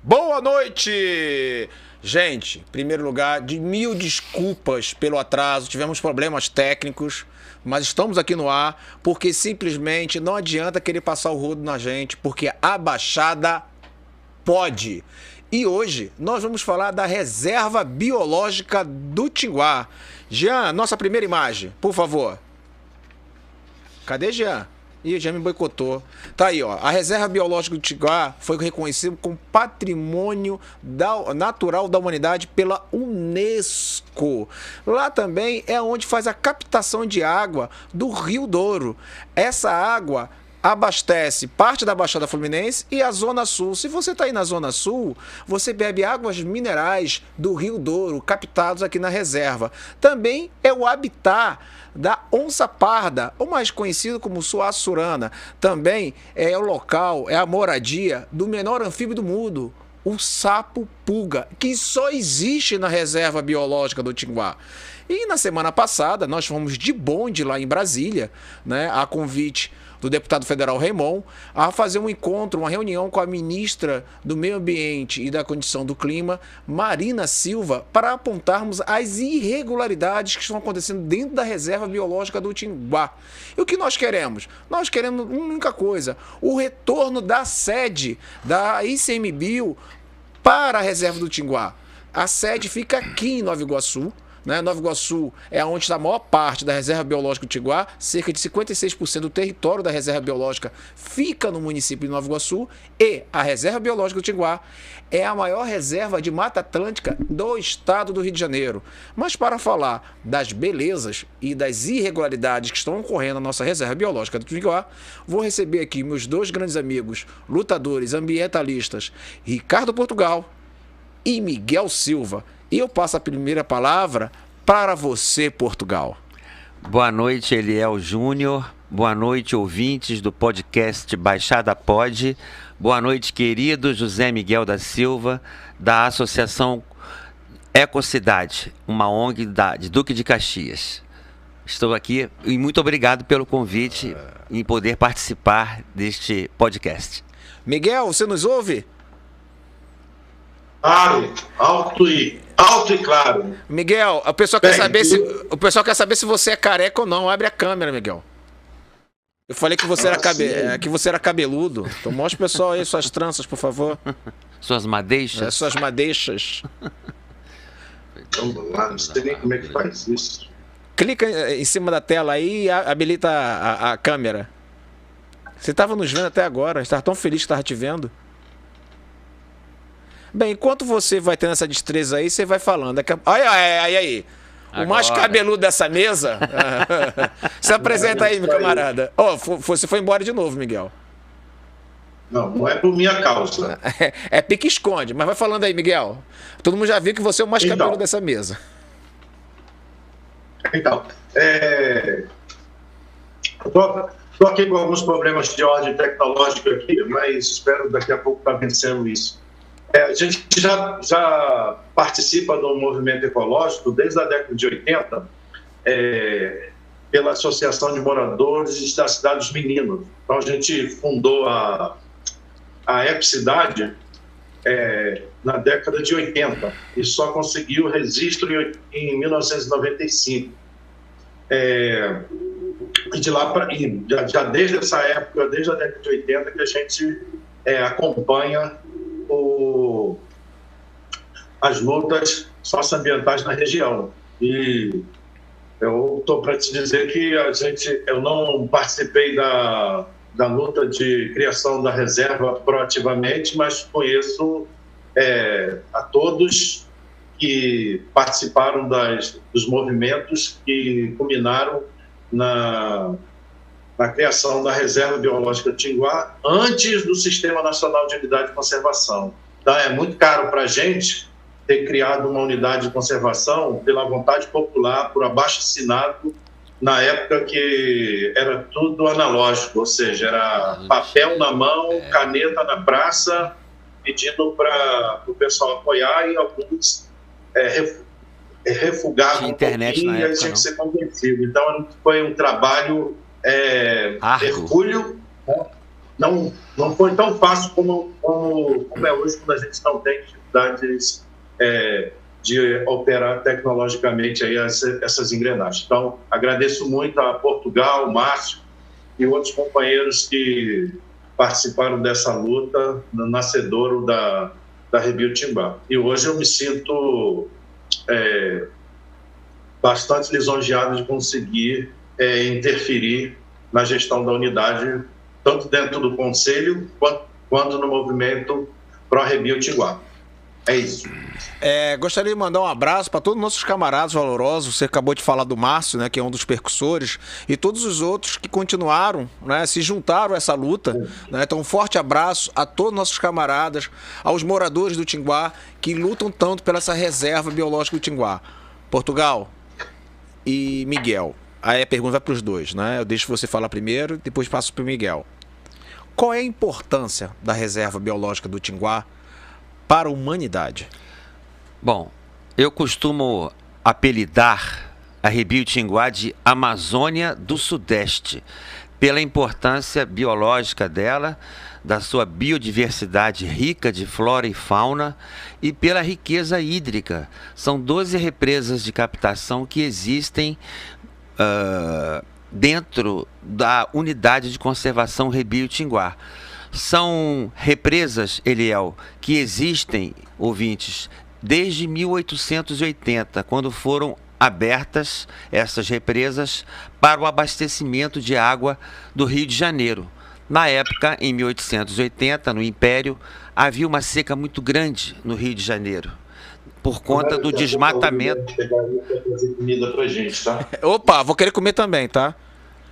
Boa noite! Gente, em primeiro lugar, de mil desculpas pelo atraso, tivemos problemas técnicos, mas estamos aqui no ar porque simplesmente não adianta querer passar o rodo na gente, porque a Baixada pode. E hoje nós vamos falar da reserva biológica do Tinguá. Jean, nossa primeira imagem, por favor. Cadê Jean? Ih, já me boicotou. Tá aí, ó. A Reserva Biológica do Tinguá foi reconhecida como Patrimônio Natural da Humanidade pela Unesco. Lá também é onde faz a captação de água do Rio Douro. Essa água abastece parte da Baixada Fluminense e a Zona Sul. Se você está aí na Zona Sul, você bebe águas minerais do Rio Douro, captados aqui na reserva. Também é o habitat da onça parda, ou mais conhecido como suaçurana. Também é o local, é a moradia do menor anfíbio do mundo, o sapo-pulga, que só existe na Reserva Biológica do Tinguá. E na semana passada, nós fomos de bonde lá em Brasília, né, a convite do deputado federal Raimon, a fazer um encontro, uma reunião com a ministra do Meio Ambiente e da Condição do Clima, Marina Silva, para apontarmos as irregularidades que estão acontecendo dentro da Reserva Biológica do Tinguá. E o que nós queremos? Nós queremos uma única coisa: o retorno da sede da ICMBio para a Reserva do Tinguá. A sede fica aqui em Nova Iguaçu. Nova Iguaçu é onde está a maior parte da Reserva Biológica do Tinguá, cerca de 56% do território da Reserva Biológica fica no município de Nova Iguaçu, e a Reserva Biológica do Tinguá é a maior reserva de Mata Atlântica do estado do Rio de Janeiro. Mas para falar das belezas e das irregularidades que estão ocorrendo na nossa Reserva Biológica do Tinguá, vou receber aqui meus dois grandes amigos, lutadores, ambientalistas, Ricardo Portugal e Miguel Silva. E eu passo a primeira palavra para você, Portugal. Boa noite, Eliel Júnior. Boa noite, ouvintes do podcast Baixada Pod. Boa noite, querido José Miguel da Silva, da Associação Ecocidade, uma ONG de Duque de Caxias. Estou aqui e muito obrigado pelo convite em poder participar deste podcast. Miguel, você nos ouve? Claro, alto e claro. Miguel, o pessoal quer saber se você é careca ou não. Abre a câmera, Miguel. Eu falei que você, que você era cabeludo. Então mostra o pessoal aí suas tranças, por favor. Suas madeixas? Suas madeixas. Vamos lá, não sei nem como é que faz isso. Clica em cima da tela aí e habilita a câmera. Você estava nos vendo até agora. Estava tão feliz que estava te vendo. Bem, enquanto você vai tendo essa destreza aí, você vai falando. Aí. O mais cabeludo dessa mesa. Se apresenta aí, meu camarada. Você foi embora de novo, Miguel. Não é por minha causa. É pique-esconde, mas vai falando aí, Miguel. Todo mundo já viu que você é o mais cabeludo dessa mesa. Então, estou aqui com alguns problemas de ordem tecnológica aqui, mas espero daqui a pouco estar vencendo isso. A gente já participa do movimento ecológico desde a década de 80, pela Associação de Moradores da Cidade dos Meninos. Então, a gente fundou a Ecocidade na década de 80 e só conseguiu registro em 1995. E de lá já desde essa época, desde a década de 80, que a gente acompanha as lutas socioambientais na região. E eu estou para te dizer que eu não participei da luta de criação da reserva proativamente, mas conheço a todos que participaram dos movimentos que culminaram na criação da Reserva Biológica do Tinguá antes do Sistema Nacional de Unidade de Conservação. Então, é muito caro para a gente ter criado uma unidade de conservação pela vontade popular, por abaixo-assinado, na época que era tudo analógico, ou seja, era papel na mão, caneta na praça, pedindo para o pessoal apoiar, e alguns refugavam internet na época, e tinha que ser convencido. Então, foi um trabalho hercúleo, né? não foi tão fácil como é hoje, quando a gente não tem dificuldades de operar tecnologicamente aí essas engrenagens. Então, agradeço muito a Portugal, Márcio e outros companheiros que participaram dessa luta no nascedouro da Rebio Timbá. E hoje eu me sinto bastante lisonjeado de conseguir interferir na gestão da unidade, tanto dentro do Conselho quanto no movimento pró-Rebio Timbá. É isso. Gostaria de mandar um abraço para todos os nossos camaradas valorosos. Você acabou de falar do Márcio, né, que é um dos percussores, e todos os outros que continuaram, né, se juntaram a essa luta. Né? Então, um forte abraço a todos os nossos camaradas, aos moradores do Tinguá, que lutam tanto pela essa reserva biológica do Tinguá. Portugal e Miguel. Aí a pergunta vai para os dois, né? Eu deixo você falar primeiro, depois passo para o Miguel. Qual é a importância da reserva biológica do Tinguá para a humanidade? Bom, eu costumo apelidar a Rebio Tinguá de Amazônia do Sudeste, pela importância biológica dela, da sua biodiversidade rica de flora e fauna e pela riqueza hídrica. São 12 represas de captação que existem dentro da unidade de conservação Rebio Tinguá. São represas, Eliel, que existem, ouvintes, desde 1880, quando foram abertas essas represas para o abastecimento de água do Rio de Janeiro. Na época, em 1880, no Império, havia uma seca muito grande no Rio de Janeiro, por conta do desmatamento. Opa, vou querer comer também, tá?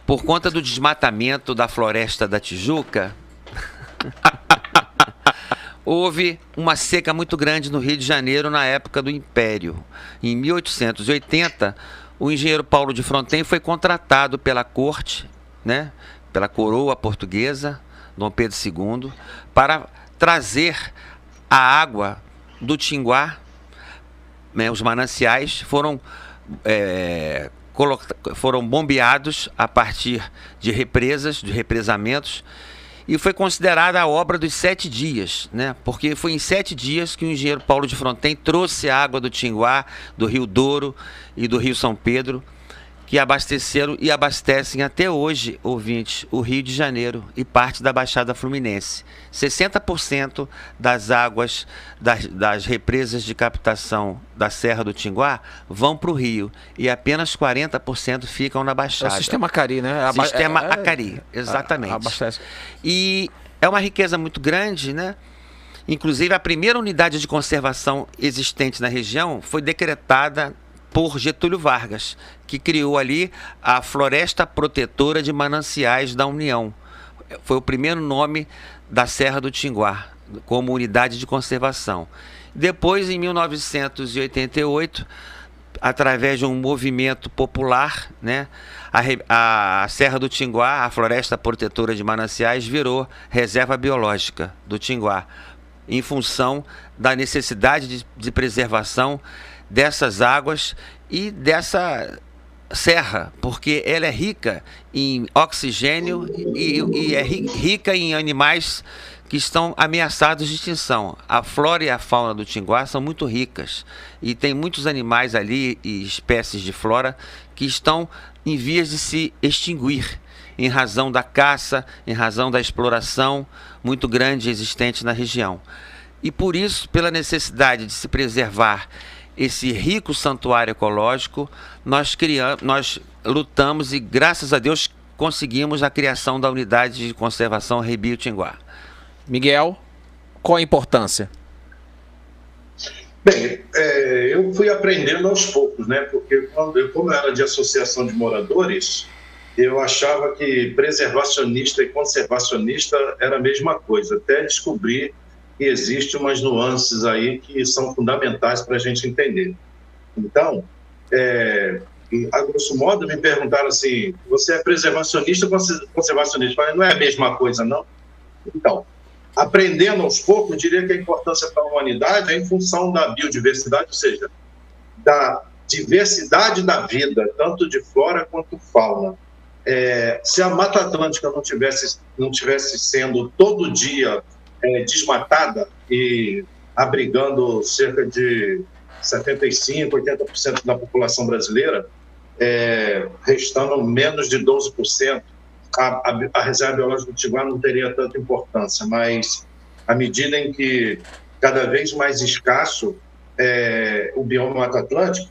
Por conta do desmatamento da Floresta da Tijuca, houve uma seca muito grande no Rio de Janeiro na época do Império. Em 1880, o engenheiro Paulo de Fronten foi contratado pela corte, né, pela coroa portuguesa, Dom Pedro II, para trazer a água do Tinguá. Os mananciais foram bombeados a partir de represas, de represamentos, e foi considerada a obra dos 7 dias, né? Porque foi em 7 dias que o engenheiro Paulo de Fronten trouxe a água do Tinguá, do Rio Douro e do Rio São Pedro, que abasteceram e abastecem até hoje, ouvintes, o Rio de Janeiro e parte da Baixada Fluminense. 60% das águas das represas de captação da Serra do Tinguá vão para o Rio e apenas 40% ficam na Baixada. É o sistema Acari, né? Sistema Acari, exatamente. Abastece. E é uma riqueza muito grande, né? Inclusive, a primeira unidade de conservação existente na região foi decretada por Getúlio Vargas, que criou ali a Floresta Protetora de Mananciais da União. Foi o primeiro nome da Serra do Tinguá, como unidade de conservação. Depois, em 1988, através de um movimento popular, né, a Serra do Tinguá, a Floresta Protetora de Mananciais, virou Reserva Biológica do Tinguá, em função da necessidade de preservação dessas águas e dessa serra, porque ela é rica em oxigênio e é rica em animais que estão ameaçados de extinção. A flora e a fauna do Tinguá são muito ricas e tem muitos animais ali e espécies de flora que estão em vias de se extinguir em razão da caça, em razão da exploração muito grande existente na região. E por isso, pela necessidade de se preservar esse rico santuário ecológico, nós lutamos e, graças a Deus, conseguimos a criação da unidade de conservação Rebio Tinguá. Miguel, qual a importância? Bem, eu fui aprendendo aos poucos, né? Porque como eu era de associação de moradores, eu achava que preservacionista e conservacionista era a mesma coisa, até descobrir que existem umas nuances aí que são fundamentais para a gente entender. Então, a grosso modo, me perguntaram assim, você é preservacionista ou conservacionista? Eu falei, não é a mesma coisa, não? Então, aprendendo aos poucos, eu diria que a importância para a humanidade é em função da biodiversidade, ou seja, da diversidade da vida, tanto de flora quanto fauna. Se a Mata Atlântica não tivesse sendo todo dia desmatada e abrigando cerca de 75%, 80% da população brasileira, restando menos de 12%, a reserva biológica do Tiguá não teria tanta importância, mas à medida em que cada vez mais escasso o bioma Mata Atlântica,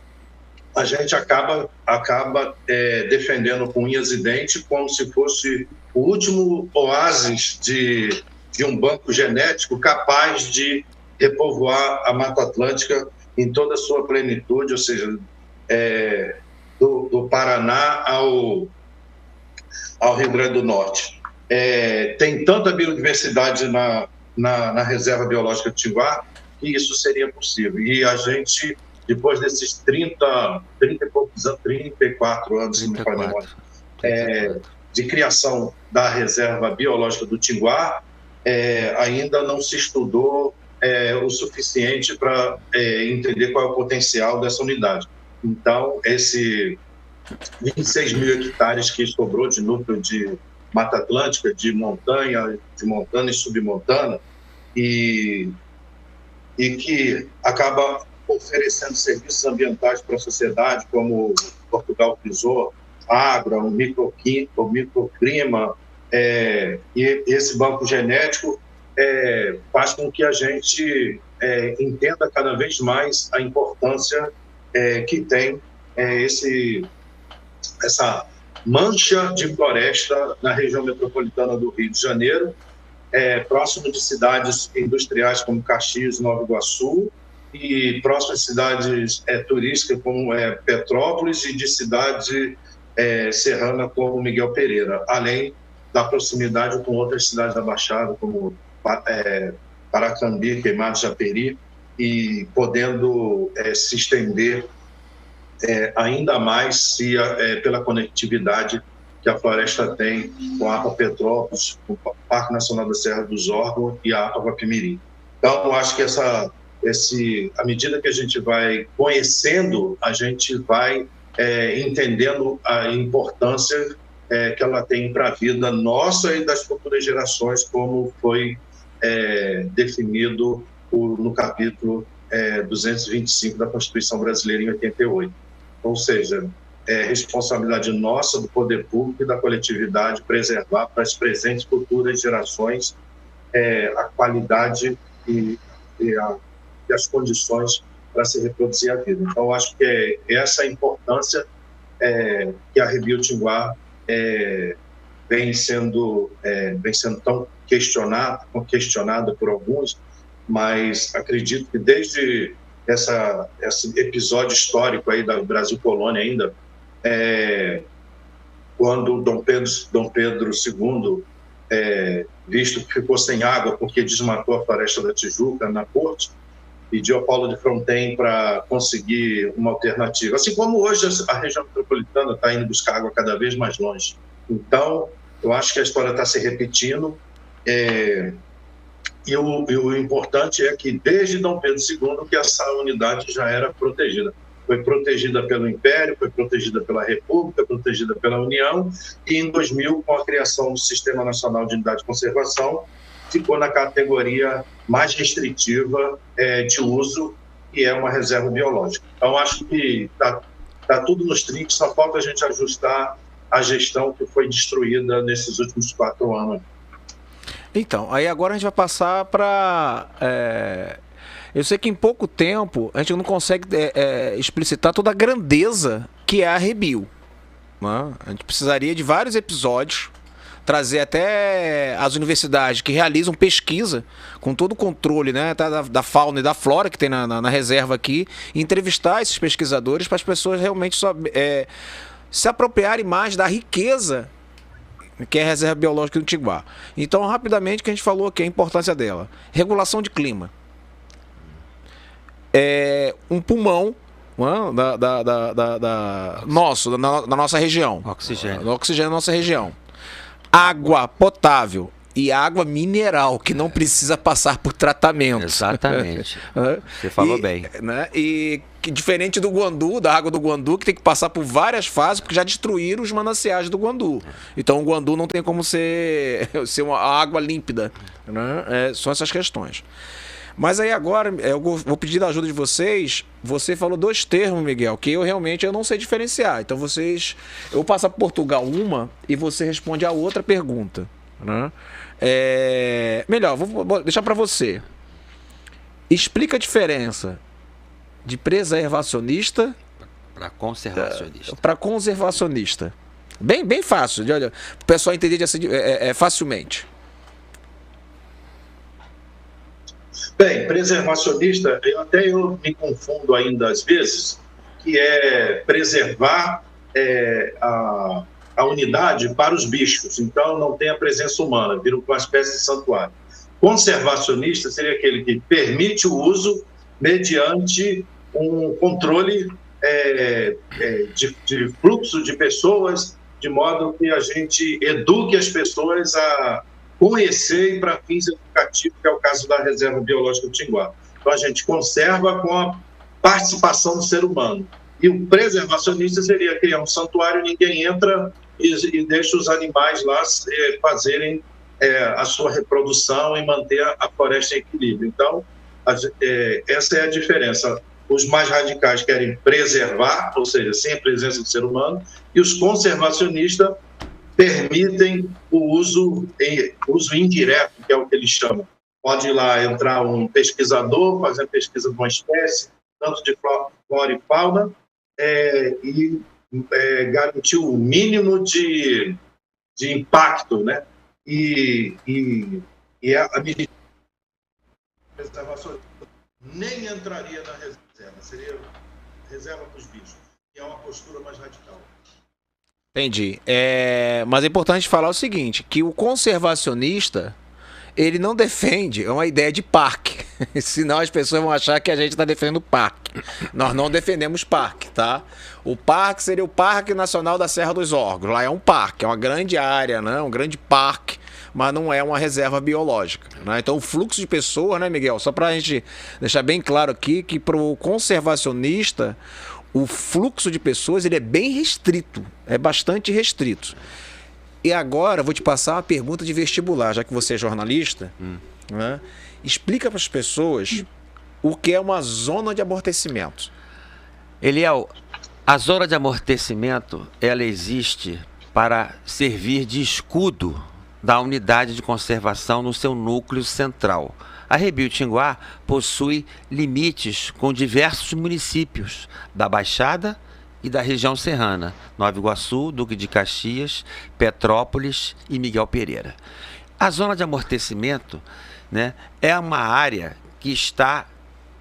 a gente acaba defendendo com unhas e dentes como se fosse o último oásis de um banco genético capaz de repovoar a Mata Atlântica em toda a sua plenitude, ou seja, do Paraná ao Rio Grande do Norte. Tem tanta biodiversidade na reserva biológica de Tiguá que isso seria possível. E a gente, depois desses 34 anos de criação da reserva biológica do Tiguá, ainda não se estudou o suficiente para entender qual é o potencial dessa unidade. Então, esse 26 mil hectares que sobrou de núcleo de Mata Atlântica, de montana e submontana, e que acaba oferecendo serviços ambientais para a sociedade, como Portugal frisou, água, o microclima, e esse banco genético faz com que a gente entenda cada vez mais a importância que tem essa mancha de floresta na região metropolitana do Rio de Janeiro, próximo de cidades industriais como Caxias e Nova Iguaçu, e próximo de cidades turísticas como Petrópolis, e de cidade serrana como Miguel Pereira, além da proximidade com outras cidades da Baixada, como Paracambi, Queimados, Japeri, e podendo se estender ainda mais pela conectividade que a floresta tem com a APA Petrópolis, com o Parque Nacional da Serra dos Órgãos e a APA Guapimirim. Então, eu acho que à medida que a gente vai conhecendo, a gente vai entendendo a importância que ela tem para a vida nossa e das futuras gerações, como foi definido no capítulo 225 da Constituição Brasileira em 88. Ou seja, responsabilidade nossa, do poder público e da coletividade, preservar para as presentes e futuras gerações a qualidade e as condições para se reproduzir a vida. Então, eu acho que essa a importância que a Rebio Tinguá vem sendo tão questionada por alguns, mas acredito que desde esse episódio histórico aí do Brasil Colônia ainda, quando Dom Pedro II, visto que ficou sem água porque desmatou a Floresta da Tijuca na corte, pediu a Paulo de Fronten para conseguir uma alternativa. Assim como hoje a região metropolitana está indo buscar água cada vez mais longe. Então, eu acho que a história está se repetindo. E o importante é que, desde Dom Pedro II, que essa unidade já era protegida. Foi protegida pelo Império, foi protegida pela República, protegida pela União, e em 2000, com a criação do Sistema Nacional de Unidade de Conservação, ficou na categoria mais restritiva de uso, que é uma reserva biológica. Então, acho que está tudo nos trinques, só falta a gente ajustar a gestão que foi destruída nesses últimos 4 anos. Então, aí agora a gente vai passar para... eu sei que em pouco tempo a gente não consegue explicitar toda a grandeza que é a Rebio, né? A gente precisaria de vários episódios, trazer até as universidades que realizam pesquisa com todo o controle, né, da fauna e da flora que tem na reserva aqui, e entrevistar esses pesquisadores para as pessoas realmente se apropriarem mais da riqueza que é a reserva biológica do Tiguá. Então, rapidamente, que a gente falou aqui, a importância dela. Regulação de clima. Um pulmão da nossa região. Oxigênio. Oxigênio da nossa região. Água potável e água mineral, que não precisa passar por tratamento. Exatamente. Você falou bem. Né? E que, diferente do Guandu, da água do Guandu, que tem que passar por várias fases, porque já destruíram os mananciais do Guandu. Então o Guandu não tem como ser uma água límpida. Né? São essas questões. Mas aí agora, eu vou pedir a ajuda de vocês. Você falou 2 termos, Miguel, que eu realmente não sei diferenciar. Então eu vou passar para Portugal uma e você responde a outra pergunta. Né? Melhor, vou deixar para você. Explica a diferença de preservacionista para conservacionista. Para conservacionista. Bem fácil, olha, o pessoal entender assim, facilmente. Bem, preservacionista, eu me confundo ainda às vezes, que é preservar a unidade para os bichos, então não tem a presença humana, vira uma espécie de santuário. Conservacionista seria aquele que permite o uso mediante um controle de fluxo de pessoas, de modo que a gente eduque as pessoas a conhecer e para fins educativos, que é o caso da Reserva Biológica do Tinguá. Então, a gente conserva com a participação do ser humano. E o preservacionista seria criar um santuário, ninguém entra e deixa os animais lá fazerem a sua reprodução e manter a floresta em equilíbrio. Então, essa é a diferença. Os mais radicais querem preservar, ou seja, sem a presença do ser humano, e os conservacionistas permitem o uso indireto, que é o que eles chamam. Pode ir lá entrar um pesquisador, fazer a pesquisa de uma espécie, tanto de flora e fauna, e garantir o mínimo de impacto, né? E a medida de preservação nem entraria na reserva, seria reserva para os bichos, que é uma postura mais radical. Entendi. Mas é importante falar o seguinte, que o conservacionista, ele não defende uma ideia de parque. Senão as pessoas vão achar que a gente está defendendo parque. Nós não defendemos parque, tá? O parque seria o Parque Nacional da Serra dos Órgãos. Lá é um parque, é uma grande área, né? Um grande parque, mas não é uma reserva biológica. Né? Então o fluxo de pessoas, né, Miguel? Só para a gente deixar bem claro aqui que para o conservacionista, o fluxo de pessoas ele é bem restrito, é bastante restrito. E agora eu vou te passar uma pergunta de vestibular, já que você é jornalista. Né? Explica para as pessoas o que é uma zona de amortecimento. Eliel, a zona de amortecimento ela existe para servir de escudo da unidade de conservação no seu núcleo central. A Rebio Tinguá possui limites com diversos municípios da Baixada e da região serrana, Nova Iguaçu, Duque de Caxias, Petrópolis e Miguel Pereira. A zona de amortecimento, né, é uma área que está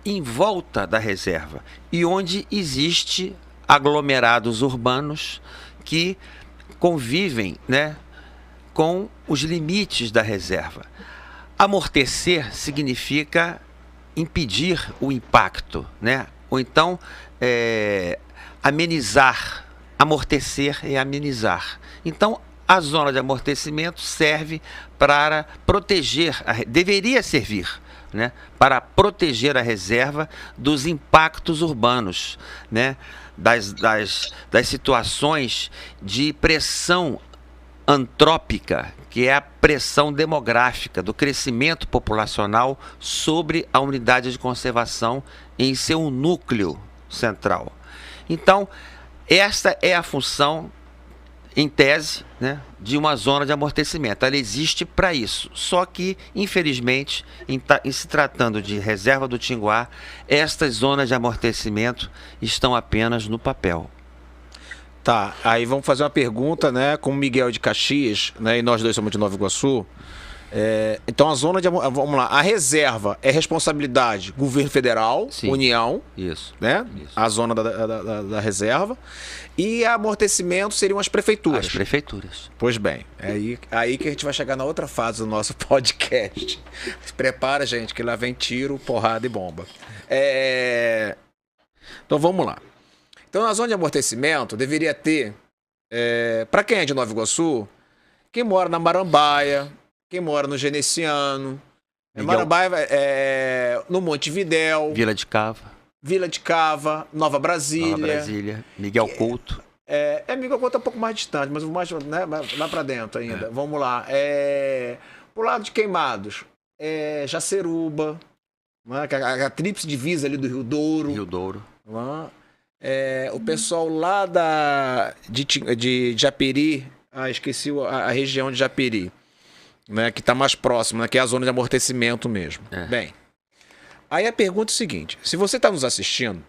em volta da reserva e onde existe aglomerados urbanos que convivem, né, com os limites da reserva. Amortecer significa impedir o impacto, né? Ou então amenizar. Amortecer é amenizar. Então, a zona de amortecimento serve para proteger, deveria servir, né? Para proteger a reserva dos impactos urbanos, né? Das situações de pressão antrópica, que é a pressão demográfica do crescimento populacional sobre a unidade de conservação em seu núcleo central. Então, esta é a função, em tese, né, de uma zona de amortecimento. Ela existe para isso. Só que, infelizmente, em se tratando de reserva do Tinguá, estas zonas de amortecimento estão apenas no papel. Tá, aí vamos fazer uma pergunta, né, com o Miguel de Caxias, né, e nós dois somos de Nova Iguaçu. Então a zona de... Vamos lá, a reserva é responsabilidade governo federal, sim, União, isso, né? Isso. A zona da reserva. E amortecimento seriam as prefeituras. As prefeituras. Pois bem, é aí que a gente vai chegar na outra fase do nosso podcast. Se prepara, gente, que lá vem tiro, porrada e bomba. Então vamos lá. Então, na zona de amortecimento, deveria ter, para quem é de Nova Iguaçu, quem mora na Marambaia, quem mora no Genesiano, Miguel... Marambaia, no Montevidéu, Vila de Cava, Nova Brasília, Miguel Couto. Miguel Couto é um pouco mais distante, mas mais, né, lá para dentro ainda. Vamos lá. Pro lado de Queimados, Jaceruba, né, a tríplice divisa ali do Rio Douro. O pessoal lá de Japeri, esqueci a região de Japeri, né, que está mais próximo, né, que é a zona de amortecimento mesmo. Bem, aí a pergunta é o seguinte: se você está nos assistindo,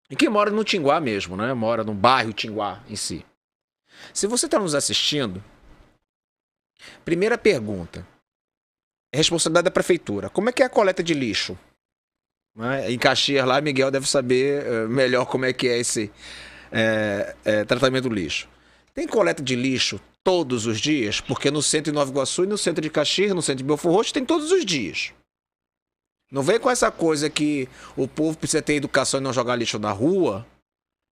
e quem mora no Tinguá mesmo, né, mora no bairro Tinguá em si, se você está nos assistindo, primeira pergunta, responsabilidade da prefeitura, como é que é a coleta de lixo? Em Caxias lá, Miguel deve saber melhor como é que é esse tratamento do lixo. Tem coleta de lixo todos os dias? Porque no centro de Nova Iguaçu e no centro de Caxias, no centro de Belford Roxo, tem todos os dias. Não vem com essa coisa que o povo precisa ter educação e não jogar lixo na rua.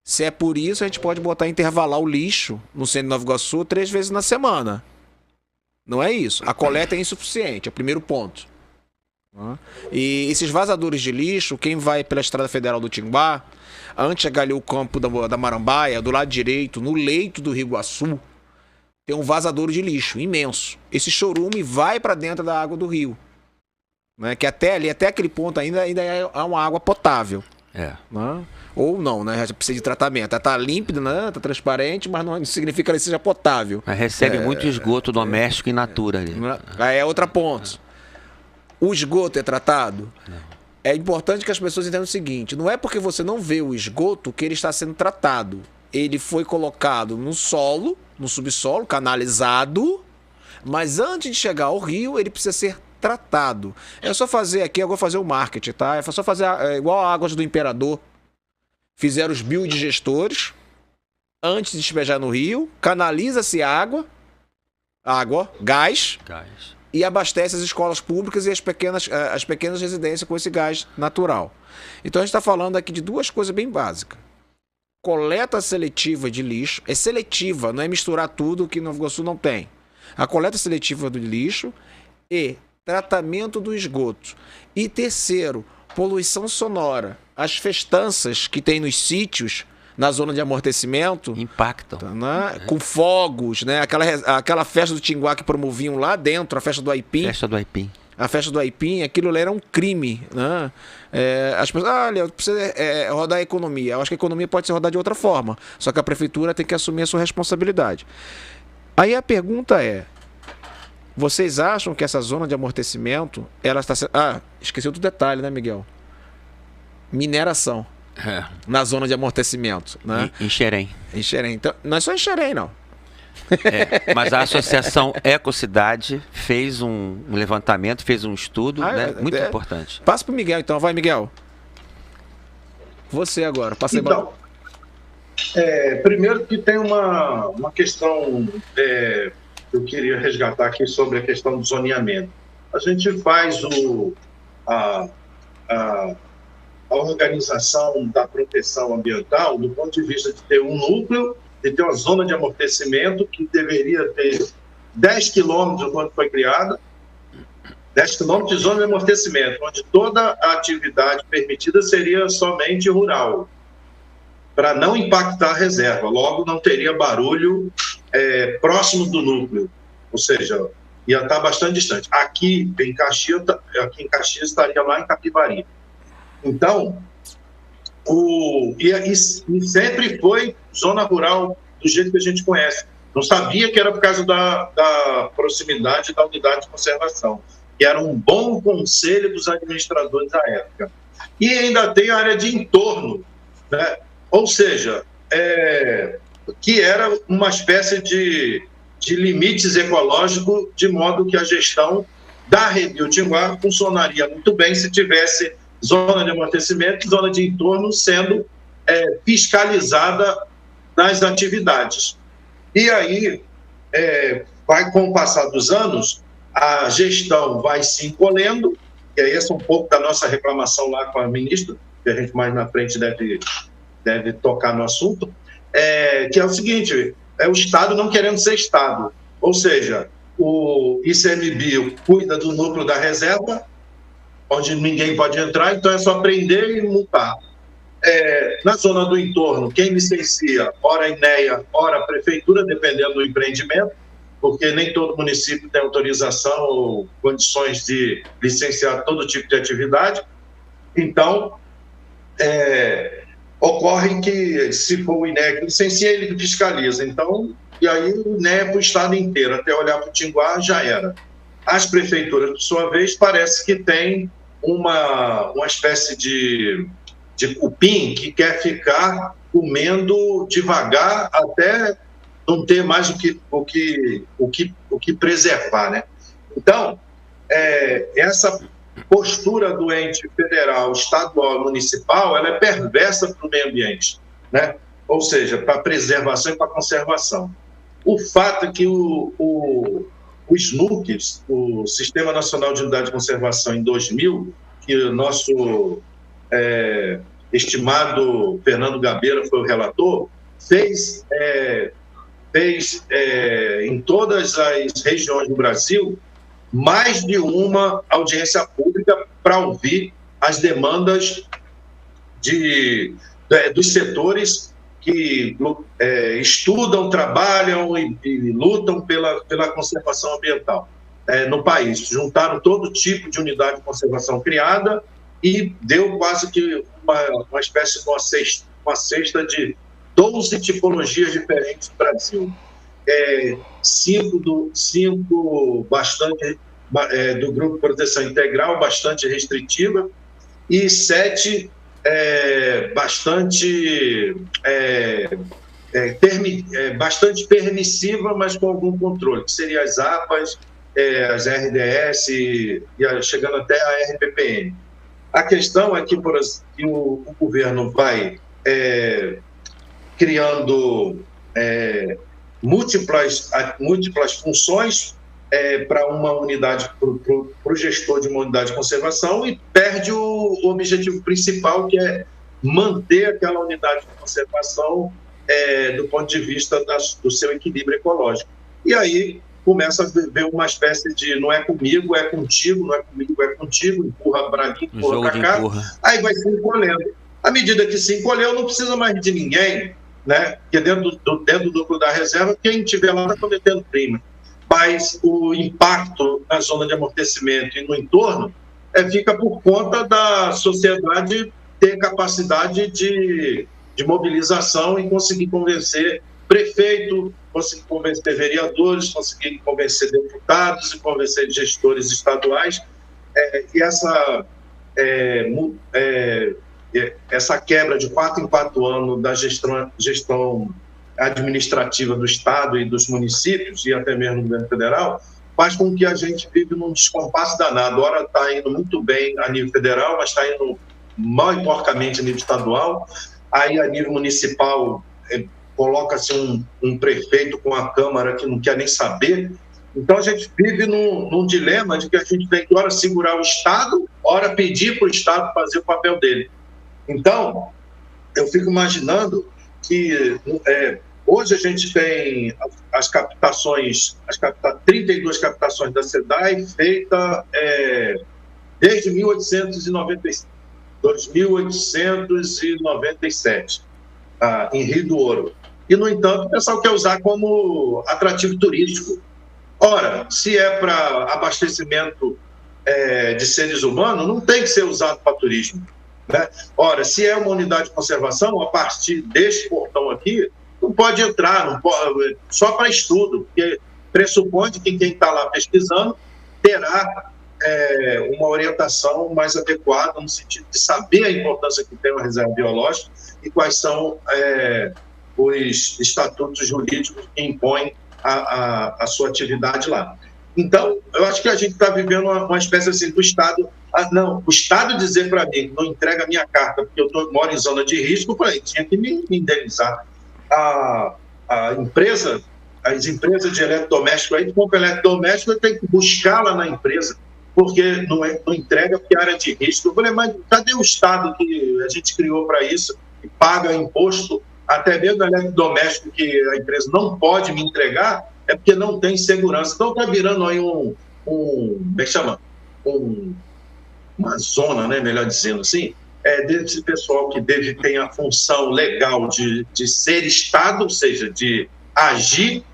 Se é por isso, a gente pode botar intervalar o lixo no centro de Nova Iguaçu 3 vezes na semana. Não é isso. A coleta é insuficiente, é o primeiro ponto. E esses vazadores de lixo, quem vai pela Estrada Federal do Tinguá, antes de chegar ali o campo da Marambaia, do lado direito, no leito do Rio Iguaçu, tem um vazador de lixo imenso. Esse chorume vai para dentro da água do rio, né? Que até aquele ponto ainda é uma água potável. Né? Ou não, né? Já precisa de tratamento. Tá límpido, né? Tá transparente, mas não significa que ele seja potável. Mas recebe muito esgoto doméstico in natura ali. Aí é outro ponto. O esgoto é tratado? Não. É importante que as pessoas entendam o seguinte: não é porque você não vê o esgoto que ele está sendo tratado. Ele foi colocado no solo, no subsolo, canalizado, mas antes de chegar ao rio, ele precisa ser tratado. É só fazer aqui, eu vou fazer o marketing, tá? É só fazer igual a Águas do Imperador. Fizeram os biodigestores antes de despejar no rio, canaliza-se água, gás. E abastece as escolas públicas e as pequenas residências com esse gás natural. Então a gente está falando aqui de duas coisas bem básicas. Coleta seletiva de lixo. É seletiva, não é misturar tudo que Nova Iguaçu não tem. A coleta seletiva do lixo e tratamento do esgoto. E terceiro, poluição sonora. As festanças que tem nos sítios, na zona de amortecimento, impactam, né? Com fogos, né? Aquela festa do Tinguá que promoviam lá dentro, a festa do Aipim. A festa do Aipim, aquilo lá era um crime, né? As pessoas, olha, precisa rodar a economia. Eu acho que a economia pode ser rodada de outra forma, só que a prefeitura tem que assumir a sua responsabilidade. Aí a pergunta é: vocês acham que essa zona de amortecimento, ela está sendo... esqueci outro detalhe, né, Miguel? Mineração. Na zona de amortecimento, né? Em Xerém. Então, não é só em Xerém, não. Mas a Associação Ecocidade fez um levantamento, fez um estudo, né? Muito importante. Passa para o Miguel, então. Vai, Miguel. Você agora. Então, primeiro que tem uma questão que eu queria resgatar aqui sobre a questão do zoneamento. A gente faz a organização da proteção ambiental do ponto de vista de ter um núcleo, de ter uma zona de amortecimento que deveria ter 10 quilômetros quando foi criada, 10 quilômetros de zona de amortecimento, onde toda a atividade permitida seria somente rural, para não impactar a reserva, logo não teria barulho próximo do núcleo, ou seja, ia estar bastante distante. Aqui em Caxias estaria lá em Capivari. Então, e sempre foi zona rural do jeito que a gente conhece. Não sabia que era por causa da proximidade da unidade de conservação, que era um bom conselho dos administradores da época. E ainda tem a área de entorno, né? Ou seja, que era uma espécie de limites ecológicos, de modo que a gestão da rede do Tinguá funcionaria muito bem se tivesse zona de amortecimento, zona de entorno sendo fiscalizada nas atividades. E aí, com o passar dos anos, a gestão vai se encolhendo, e aí esse é um pouco da nossa reclamação lá com a ministra, que a gente mais na frente deve tocar no assunto, que é o seguinte: o Estado não querendo ser Estado. Ou seja, o ICMBio cuida do núcleo da reserva, onde ninguém pode entrar, então é só prender e multar. Na zona do entorno, quem licencia, ora a INEA, ora a prefeitura, dependendo do empreendimento, porque nem todo município tem autorização ou condições de licenciar todo tipo de atividade. Então, ocorre que, se for o INEA que licencia, ele fiscaliza. Então, e aí o INEA para o estado inteiro, até olhar para o Tinguá, já era. As prefeituras, por sua vez, parece que tem uma espécie de cupim que quer ficar comendo devagar até não ter mais o que preservar, né? Então, essa postura do ente federal, estadual e municipal, ela é perversa para o meio ambiente, né? Ou seja, para a preservação e para a conservação. O fato é que o SNUC, o Sistema Nacional de Unidade de Conservação, em 2000, que o nosso estimado Fernando Gabeira foi o relator, fez em todas as regiões do Brasil mais de uma audiência pública para ouvir as demandas dos setores que estudam, trabalham e lutam pela conservação ambiental no país. Juntaram todo tipo de unidade de conservação criada e deu quase que uma espécie de uma cesta de 12 tipologias diferentes do Brasil. 5 bastante do Grupo de Proteção Integral, bastante restritiva, e 7 bastante permissiva, mas com algum controle, que seriam as APAs, as RDS e chegando até a RPPN. A questão é que o governo vai criando múltiplas funções para uma unidade, para o gestor de uma unidade de conservação, e perde o objetivo principal, que é manter aquela unidade de conservação do ponto de vista do seu equilíbrio ecológico. E aí começa a ver uma espécie de não é comigo, é contigo, não é comigo, é contigo, empurra para ali, empurra para cá, aí vai se encolhendo. À medida que se encolheu, não precisa mais de ninguém, né? Porque dentro do núcleo da reserva, quem estiver lá está cometendo crime. Mas o impacto na zona de amortecimento e no entorno fica por conta da sociedade ter capacidade de mobilização e conseguir convencer prefeito, conseguir convencer vereadores, conseguir convencer deputados e convencer gestores estaduais. E essa quebra de 4 em 4 anos da gestão administrativa do Estado e dos municípios, e até mesmo do governo federal, faz com que a gente vive num descompasso danado. Ora está indo muito bem a nível federal, mas está indo mal e porcamente a nível estadual. Aí, a nível municipal, coloca-se um prefeito com a Câmara que não quer nem saber. Então, a gente vive num dilema de que a gente tem que, ora, segurar o Estado, ora, pedir para o Estado fazer o papel dele. Então, eu fico imaginando que hoje a gente tem as captações, 32 captações da SEDAI feitas desde 2897, em Rio do Ouro. E, no entanto, o pessoal quer usar como atrativo turístico. Ora, se é para abastecimento de seres humanos, não tem que ser usado para turismo, né? Ora, se é uma unidade de conservação, a partir deste portão aqui, não pode entrar, não pode, só para estudo, porque pressupõe que quem está lá pesquisando terá uma orientação mais adequada, no sentido de saber a importância que tem uma reserva biológica e quais são os estatutos jurídicos que impõem a sua atividade lá. Então, eu acho que a gente está vivendo uma espécie assim do Estado. O Estado dizer para mim que não entrega a minha carta porque eu moro em zona de risco, eu falei, tinha que me indenizar. As empresas de eletrodoméstico aí, compra eletrodoméstico, tem que buscar lá na empresa, porque não entrega porque é área de risco. Eu falei, mas cadê o Estado que a gente criou para isso, que paga imposto, até mesmo eletrodoméstico que a empresa não pode me entregar, é porque não tem segurança. Então está virando aí como é que chama? Uma zona, né, melhor dizendo assim, desse pessoal que tem a função legal de ser Estado, ou seja, de agir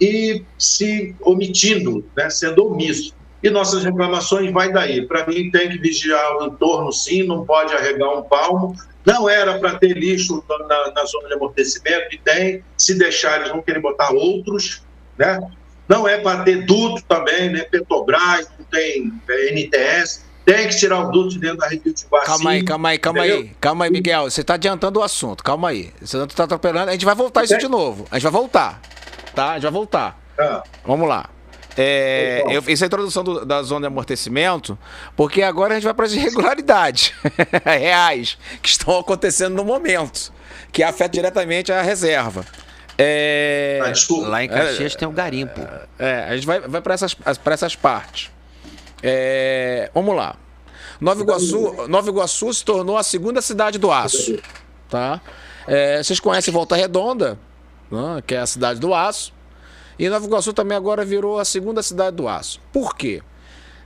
e se omitindo, né, sendo omisso. E nossas reclamações vai daí. Para mim, tem que vigiar o entorno, sim, não pode arregar um palmo. Não era para ter lixo na zona de amortecimento, e tem. Se deixar, eles vão querer botar outros, né? Não é para ter duto também, né? Petrobras, não tem NTS. Tem que tirar o duto dentro da rede de vacina. Calma aí, Miguel. Você está adiantando o assunto. Calma aí. Você não está atropelando. A gente vai voltar isso de novo. A gente vai voltar. Tá? A gente vai voltar. Vamos lá. Eu fiz a introdução da zona de amortecimento, porque agora a gente vai para as irregularidades reais que estão acontecendo no momento, que afeta diretamente a reserva. Lá em Caxias tem um garimpo. A gente vai para essas partes. Vamos lá. Nova Iguaçu se tornou a segunda cidade do aço. Tá? Vocês conhecem Volta Redonda, né, que é a cidade do aço. E Nova Iguaçu também agora virou a segunda cidade do aço. Por quê?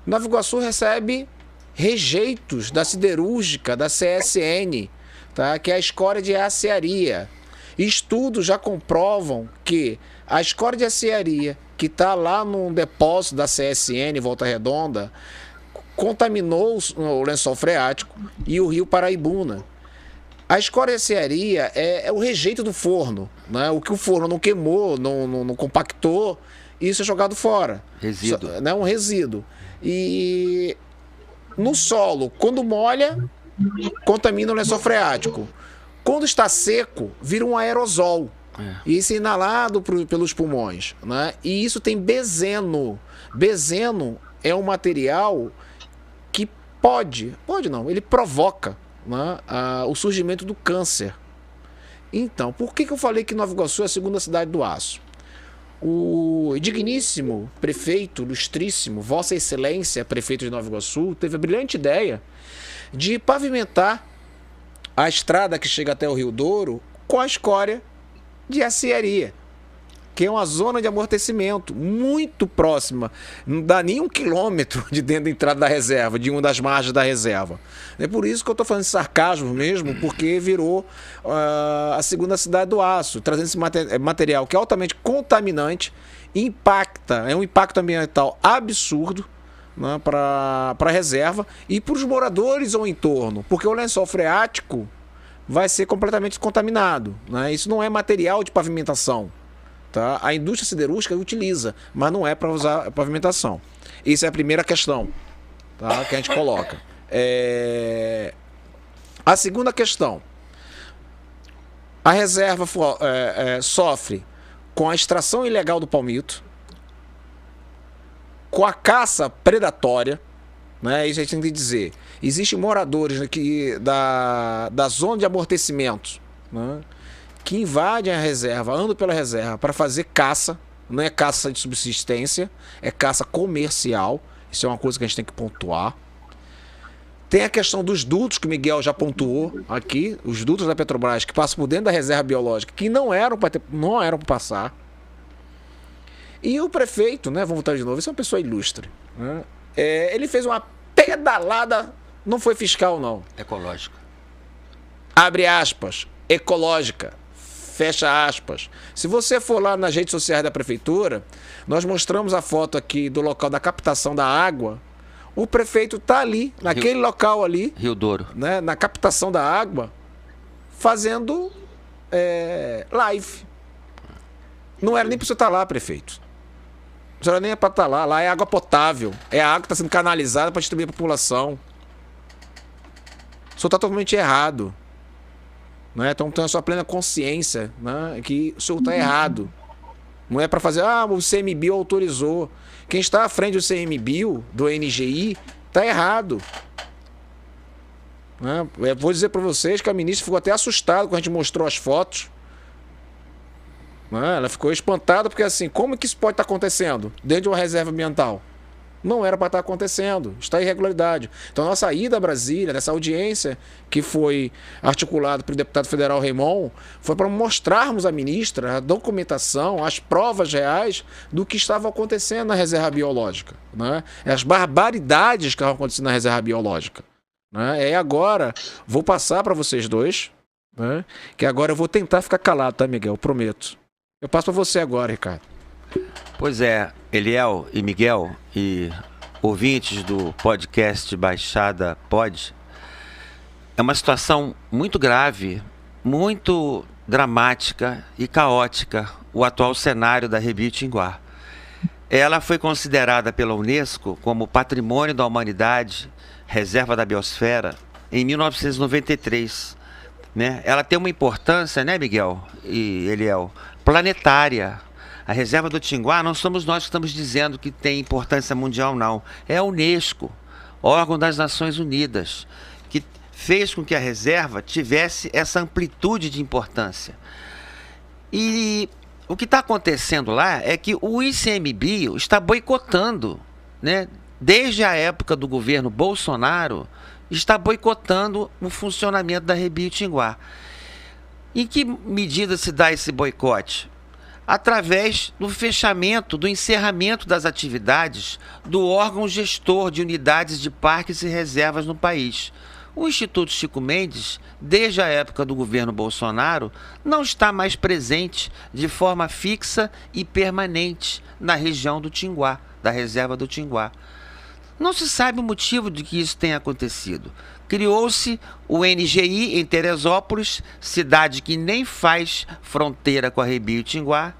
Nova Iguaçu recebe rejeitos da siderúrgica, da CSN, tá? Que é a escória de aciaria. Estudos já comprovam que a escória de aciaria, que está lá no depósito da CSN, Volta Redonda, contaminou o lençol freático e o rio Paraibuna. A escória de aciaria é o rejeito do forno, né? O que o forno não queimou, não compactou, isso é jogado fora. Resíduo. É um resíduo. E no solo, quando molha, contamina o lençol freático. Quando está seco, vira um aerosol. E isso é inalado pelos pulmões, né? E isso tem bezeno. Bezeno é um material que pode não, ele provoca, né, o surgimento do câncer. Então, por que eu falei que Nova Iguaçu é a segunda cidade do aço? O digníssimo prefeito, ilustríssimo, Vossa Excelência, prefeito de Nova Iguaçu, teve a brilhante ideia de pavimentar a estrada que chega até o Rio Douro com a escória de aciaria, que é uma zona de amortecimento muito próxima, não dá nem 1 quilômetro de dentro da entrada da reserva, de uma das margens da reserva. É por isso que eu estou falando de sarcasmo mesmo, porque virou a segunda cidade do aço, trazendo esse material que é altamente contaminante, é um impacto ambiental absurdo, né, para a reserva e para os moradores ao entorno, porque o lençol freático vai ser completamente contaminado, né? Isso não é material de pavimentação. Tá? A indústria siderúrgica utiliza, mas não é para usar pavimentação. Isso é a primeira questão, tá, que a gente coloca. A segunda questão: a reserva sofre com a extração ilegal do palmito, com a caça predatória, né? Isso a gente tem que dizer. Existem moradores aqui da zona de amortecimento, né, que invadem a reserva, andam pela reserva para fazer caça. Não é caça de subsistência, é caça comercial. Isso é uma coisa que a gente tem que pontuar. Tem a questão dos dutos, que o Miguel já pontuou aqui, os dutos da Petrobras que passam por dentro da reserva biológica, que não eram para passar. E o prefeito, né, vamos voltar de novo, isso é uma pessoa ilustre, né? Ele fez uma pedalada, não foi fiscal não. Ecológica. Abre aspas, ecológica. Fecha aspas. Se você for lá nas redes sociais da prefeitura, nós mostramos a foto aqui do local da captação da água. O prefeito está ali, naquele local ali, Rio Douro, né, na captação da água, fazendo live. Não era nem para você estar lá, prefeito. Não era nem para estar lá. Lá é água potável. É a água que está sendo canalizada para distribuir a população. O senhor está totalmente errado. Né? Então tem a sua plena consciência, né, que o senhor está errado. Não é para fazer, o CMBio autorizou. Quem está à frente do CMBio, do NGI, está errado. Né? Eu vou dizer para vocês que a ministra ficou até assustada quando a gente mostrou as fotos. Né? Ela ficou espantada porque assim, como que isso pode estar acontecendo dentro de uma reserva ambiental? Não era para estar acontecendo. Está irregularidade. Então, a nossa ida a Brasília, nessa audiência que foi articulada pelo deputado federal Raimon, foi para mostrarmos à ministra a documentação, as provas reais do que estava acontecendo na reserva biológica. Né? As barbaridades que estavam acontecendo na reserva biológica. Né? Agora, vou passar para vocês dois, né? Que agora eu vou tentar ficar calado, tá, Miguel? Eu prometo. Eu passo para você agora, Ricardo. Pois é, Eliel e Miguel e ouvintes do podcast Baixada Pod, é uma situação muito grave, muito dramática e caótica o atual cenário da Rebite Tinguá. Ela foi considerada pela Unesco como Patrimônio da Humanidade, Reserva da Biosfera, em 1993. Né? Ela tem uma importância, né, Miguel e Eliel, planetária. A reserva do Tinguá, não somos nós que estamos dizendo que tem importância mundial, não. É a Unesco, órgão das Nações Unidas, que fez com que a reserva tivesse essa amplitude de importância. E o que está acontecendo lá é que o ICMBio está boicotando, né? Desde a época do governo Bolsonaro, está boicotando o funcionamento da Rebite Tinguá. Em que medida se dá esse boicote? Através do fechamento, do encerramento das atividades do órgão gestor de unidades de parques e reservas no país. O Instituto Chico Mendes, desde a época do governo Bolsonaro, não está mais presente de forma fixa e permanente na região do Tinguá, da reserva do Tinguá. Não se sabe o motivo de que isso tenha acontecido. Criou-se o NGI em Teresópolis, cidade que nem faz fronteira com a Rebite Tinguá.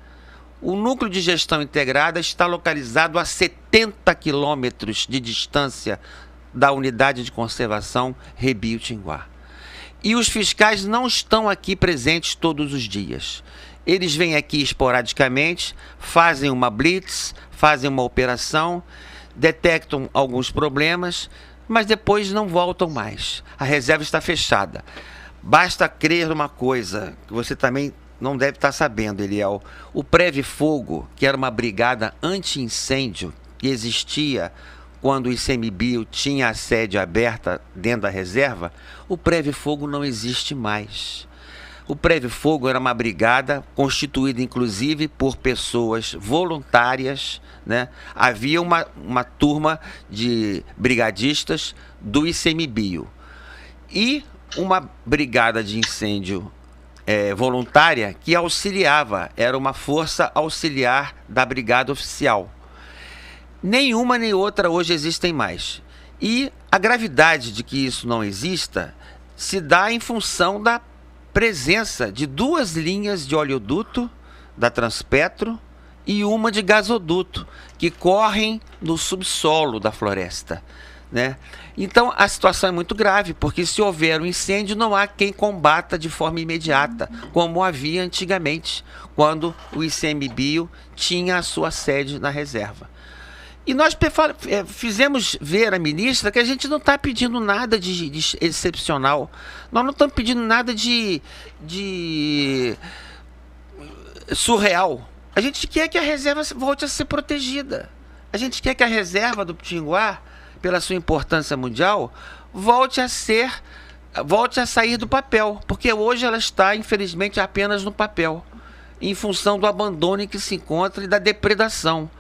O núcleo de gestão integrada está localizado a 70 quilômetros de distância da unidade de conservação Rebite Tinguá. E os fiscais não estão aqui presentes todos os dias. Eles vêm aqui esporadicamente, fazem uma blitz, fazem uma operação, detectam alguns problemas, mas depois não voltam mais. A reserva está fechada. Basta crer numa coisa que você também não deve estar sabendo, Eliel. O Preve Fogo, que era uma brigada anti-incêndio que existia quando o ICMBio tinha a sede aberta dentro da reserva, o Preve Fogo não existe mais. O Preve Fogo era uma brigada constituída, inclusive, por pessoas voluntárias, né? Havia uma turma de brigadistas do ICMBio e uma brigada de incêndio voluntária que auxiliava, era uma força auxiliar da brigada oficial. Nenhuma nem outra hoje existem mais. E a gravidade de que isso não exista se dá em função da presença de 2 linhas de oleoduto da Transpetro e uma de gasoduto que correm no subsolo da floresta, né? Então a situação é muito grave, porque se houver um incêndio não há quem combata de forma imediata, como havia antigamente, quando o ICMBio tinha a sua sede na reserva. E nós fizemos ver à ministra que a gente não está pedindo nada de excepcional. Nós não estamos pedindo nada de surreal. A gente quer que a reserva volte a ser protegida. A gente quer que a reserva do Tinguá, pela sua importância mundial, volte a sair do papel. Porque hoje ela está, infelizmente, apenas no papel, em função do abandono em que se encontra e da depredação.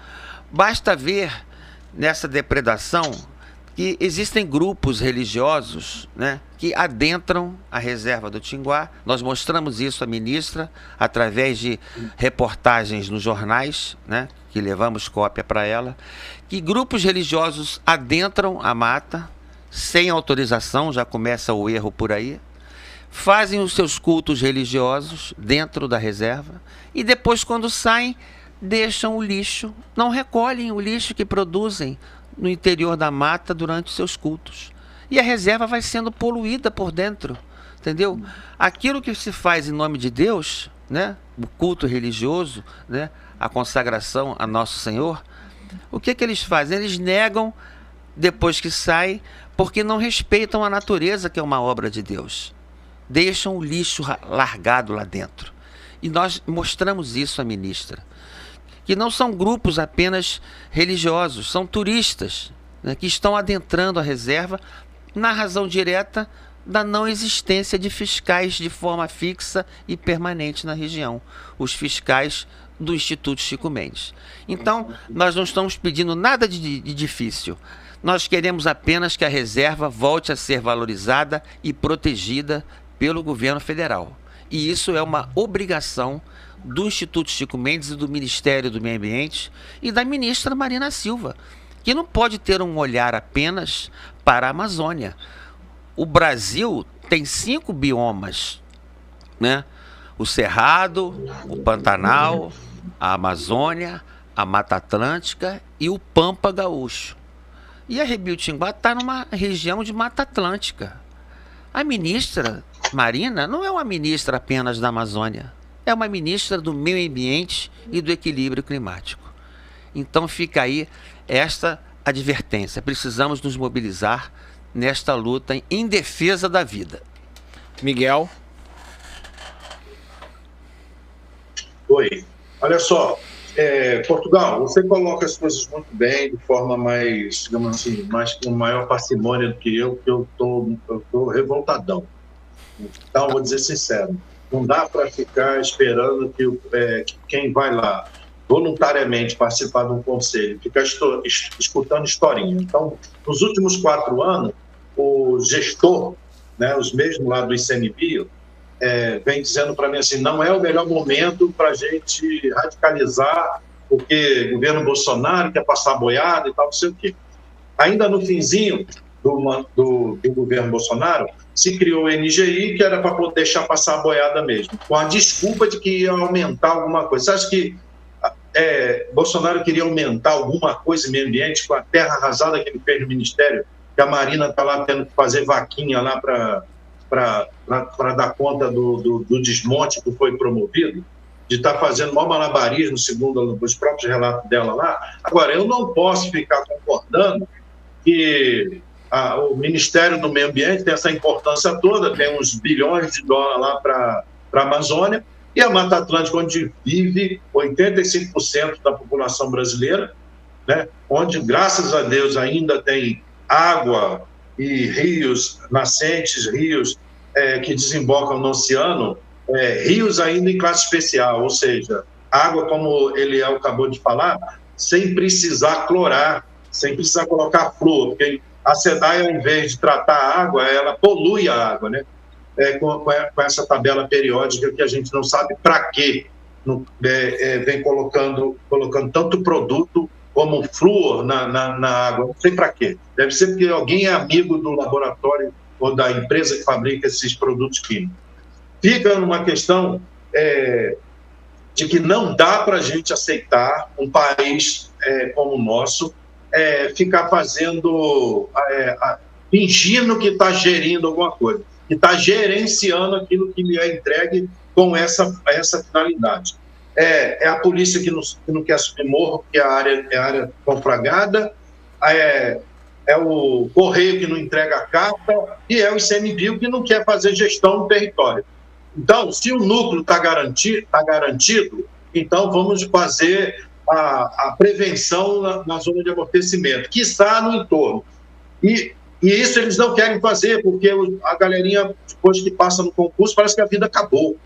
Basta ver nessa depredação que existem grupos religiosos, né, que adentram a reserva do Tinguá. Nós mostramos isso à ministra através de reportagens nos jornais, né, que levamos cópia para ela, que grupos religiosos adentram a mata sem autorização, já começa o erro por aí, fazem os seus cultos religiosos dentro da reserva e depois, quando saem, deixam o lixo, não recolhem o lixo que produzem no interior da mata durante os seus cultos. E a reserva vai sendo poluída por dentro, entendeu? Aquilo que se faz em nome de Deus, né? O culto religioso, né? A consagração a Nosso Senhor, o que eles fazem? Eles negam depois que saem, porque não respeitam a natureza, que é uma obra de Deus. Deixam o lixo largado lá dentro. E nós mostramos isso à ministra, que não são grupos apenas religiosos, são turistas, né, que estão adentrando a reserva na razão direta da não existência de fiscais de forma fixa e permanente na região, os fiscais do Instituto Chico Mendes. Então, nós não estamos pedindo nada de difícil. Nós queremos apenas que a reserva volte a ser valorizada e protegida pelo governo federal. E isso é uma obrigação do Instituto Chico Mendes e do Ministério do Meio Ambiente e da ministra Marina Silva, que não pode ter um olhar apenas para a Amazônia. O Brasil tem 5 biomas, né? O Cerrado, o Pantanal, a Amazônia, a Mata Atlântica e o Pampa Gaúcho. E a Rebiotinguá está numa região de Mata Atlântica. A ministra Marina não é uma ministra apenas da Amazônia, é uma ministra do meio ambiente e do equilíbrio climático. Então fica aí esta advertência. Precisamos nos mobilizar nesta luta em defesa da vida. Miguel? Oi. Olha só, Portugal, você coloca as coisas muito bem, de forma mais, digamos assim, mais com maior parcimônia do que eu tô revoltadão. Então, vou dizer sincero, não dá para ficar esperando que quem vai lá voluntariamente participar de um conselho, ficar escutando historinha. Então, nos últimos 4 anos, o gestor, né, os mesmos lá do ICMBio, vem dizendo para mim assim, não é o melhor momento para a gente radicalizar, porque o governo Bolsonaro quer passar boiada e tal, não sei o quê. Ainda no finzinho do governo Bolsonaro, se criou o NGI, que era para poder deixar passar a boiada mesmo, com a desculpa de que ia aumentar alguma coisa. Você acha que Bolsonaro queria aumentar alguma coisa em meio ambiente com a terra arrasada que ele fez no Ministério, que a Marina está lá tendo que fazer vaquinha lá para dar conta do desmonte que foi promovido, de estar fazendo maior malabarismo, segundo os próprios relatos dela lá. Agora, eu não posso ficar concordando que o Ministério do Meio Ambiente tem essa importância toda, tem uns bilhões de dólares lá para a Amazônia, e a Mata Atlântica, onde vive 85% da população brasileira, né, onde, graças a Deus, ainda tem água e rios, nascentes, rios que desembocam no oceano, rios ainda em classe especial, ou seja, água, como ele acabou de falar, sem precisar clorar, sem precisar colocar flúor, porque a SEDAI, ao invés de tratar a água, ela polui a água, né? Com essa tabela periódica que a gente não sabe para quê vem colocando tanto produto como flúor na água, não sei para quê. Deve ser porque alguém é amigo do laboratório ou da empresa que fabrica esses produtos químicos. Fica numa questão de que não dá para a gente aceitar um país como o nosso ficar fingindo que está gerindo alguma coisa, que está gerenciando aquilo que lhe é entregue com essa finalidade. É a polícia que não quer subir morro, porque a área conflagrada, é o Correio que não entrega a carta e é o ICMBio que não quer fazer gestão do território. Então, se o núcleo está garantido, então vamos fazer a prevenção na zona de amortecimento, que está no entorno. E isso eles não querem fazer, porque a galerinha, depois que passa no concurso, parece que a vida acabou.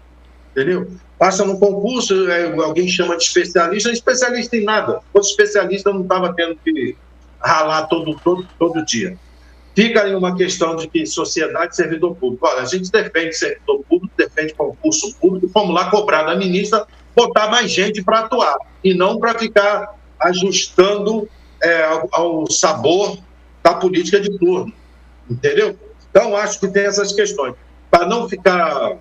Entendeu? Passa no concurso, alguém chama de especialista, especialista em nada. O especialista não estava tendo que ralar todo dia. Fica aí uma questão de que sociedade e servidor público. Olha, a gente defende servidor público, defende concurso público, vamos lá cobrar da ministra, botar mais gente para atuar, e não para ficar ajustando ao sabor da política de turno. Entendeu? Então, acho que tem essas questões. Para não ficar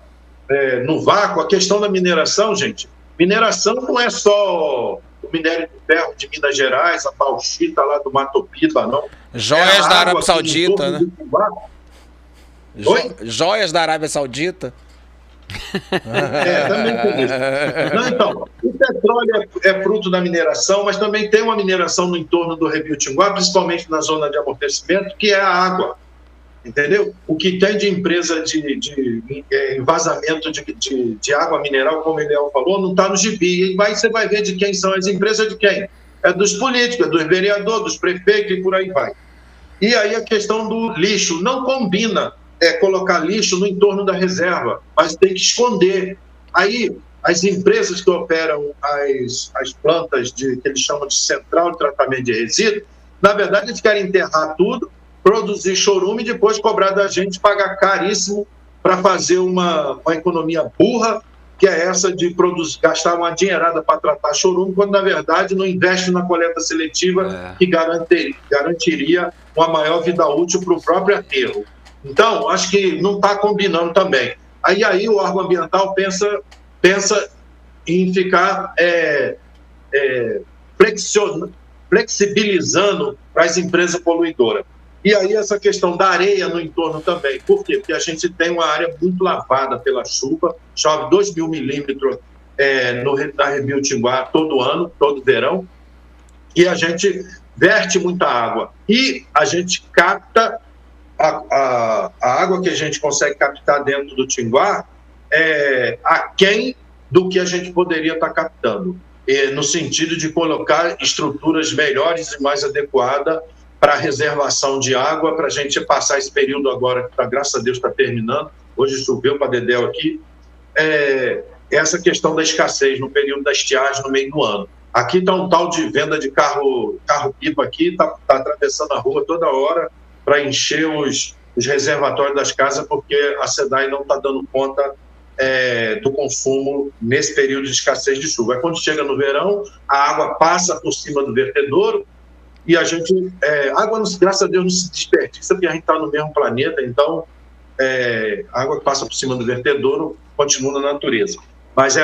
no vácuo, a questão da mineração, gente, mineração não é só o minério de ferro de Minas Gerais, a bauxita lá do Mato Piba, não. Joias da Arábia Saudita, né? Joias da Arábia Saudita. Também tem isso. Não, então, o petróleo é fruto da mineração, mas também tem uma mineração no entorno do Rebiotinguá, principalmente na zona de amortecimento, que é a água. entendeu? O que tem de empresa de vazamento de água mineral, como o Eliel falou, não está no gibi. E você vai ver de quem são as empresas, de quem? É dos políticos, é dos vereadores, dos prefeitos e por aí vai. E aí a questão do lixo. Não combina colocar lixo no entorno da reserva, mas tem que esconder. Aí as empresas que operam as plantas que eles chamam de central de tratamento de resíduos, na verdade eles querem enterrar tudo, produzir chorume e depois cobrar da gente, pagar caríssimo para fazer uma economia burra, que é essa de gastar uma dinheirada para tratar chorume, quando na verdade não investe na coleta seletiva que garantiria uma maior vida útil para o próprio aterro. Então, acho que não está combinando também. Aí o órgão ambiental pensa em ficar flexibilizando para as empresas poluidoras. E aí essa questão da areia no entorno também. Por quê? Porque a gente tem uma área muito lavada pela chuva, chove 2.000 milímetros na Rebio Tinguá todo ano, todo verão, e a gente verte muita água. E a gente capta a água que a gente consegue captar dentro do Tinguá aquém do que a gente poderia estar captando, no sentido de colocar estruturas melhores e mais adequadas para a reservação de água, para a gente passar esse período agora, que graças a Deus está terminando, hoje choveu para Dedéu aqui, essa questão da escassez no período da estiagem no meio do ano. Aqui está um tal de venda de carro-pipa aqui, está atravessando a rua toda hora para encher os reservatórios das casas, porque a SEDAI não está dando conta do consumo nesse período de escassez de chuva. Quando chega no verão, a água passa por cima do vertedouro e a gente... água, graças a Deus, não se desperdiça, porque a gente está no mesmo planeta, então a água que passa por cima do vertedouro continua na natureza. Mas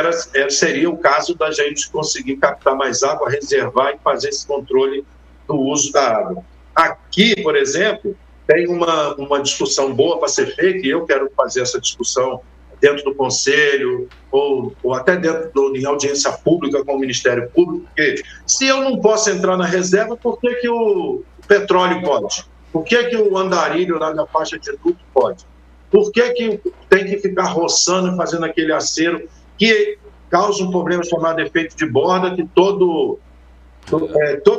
seria o caso da gente conseguir captar mais água, reservar e fazer esse controle do uso da água. Aqui, por exemplo, tem uma discussão boa para ser feita, e eu quero fazer essa discussão dentro do Conselho, ou até em audiência pública com o Ministério Público, porque se eu não posso entrar na reserva, por que o petróleo pode? Por que o andarilho lá da faixa de duto pode? Por que tem que ficar roçando e fazendo aquele acero que causa um problema chamado efeito de borda, que todo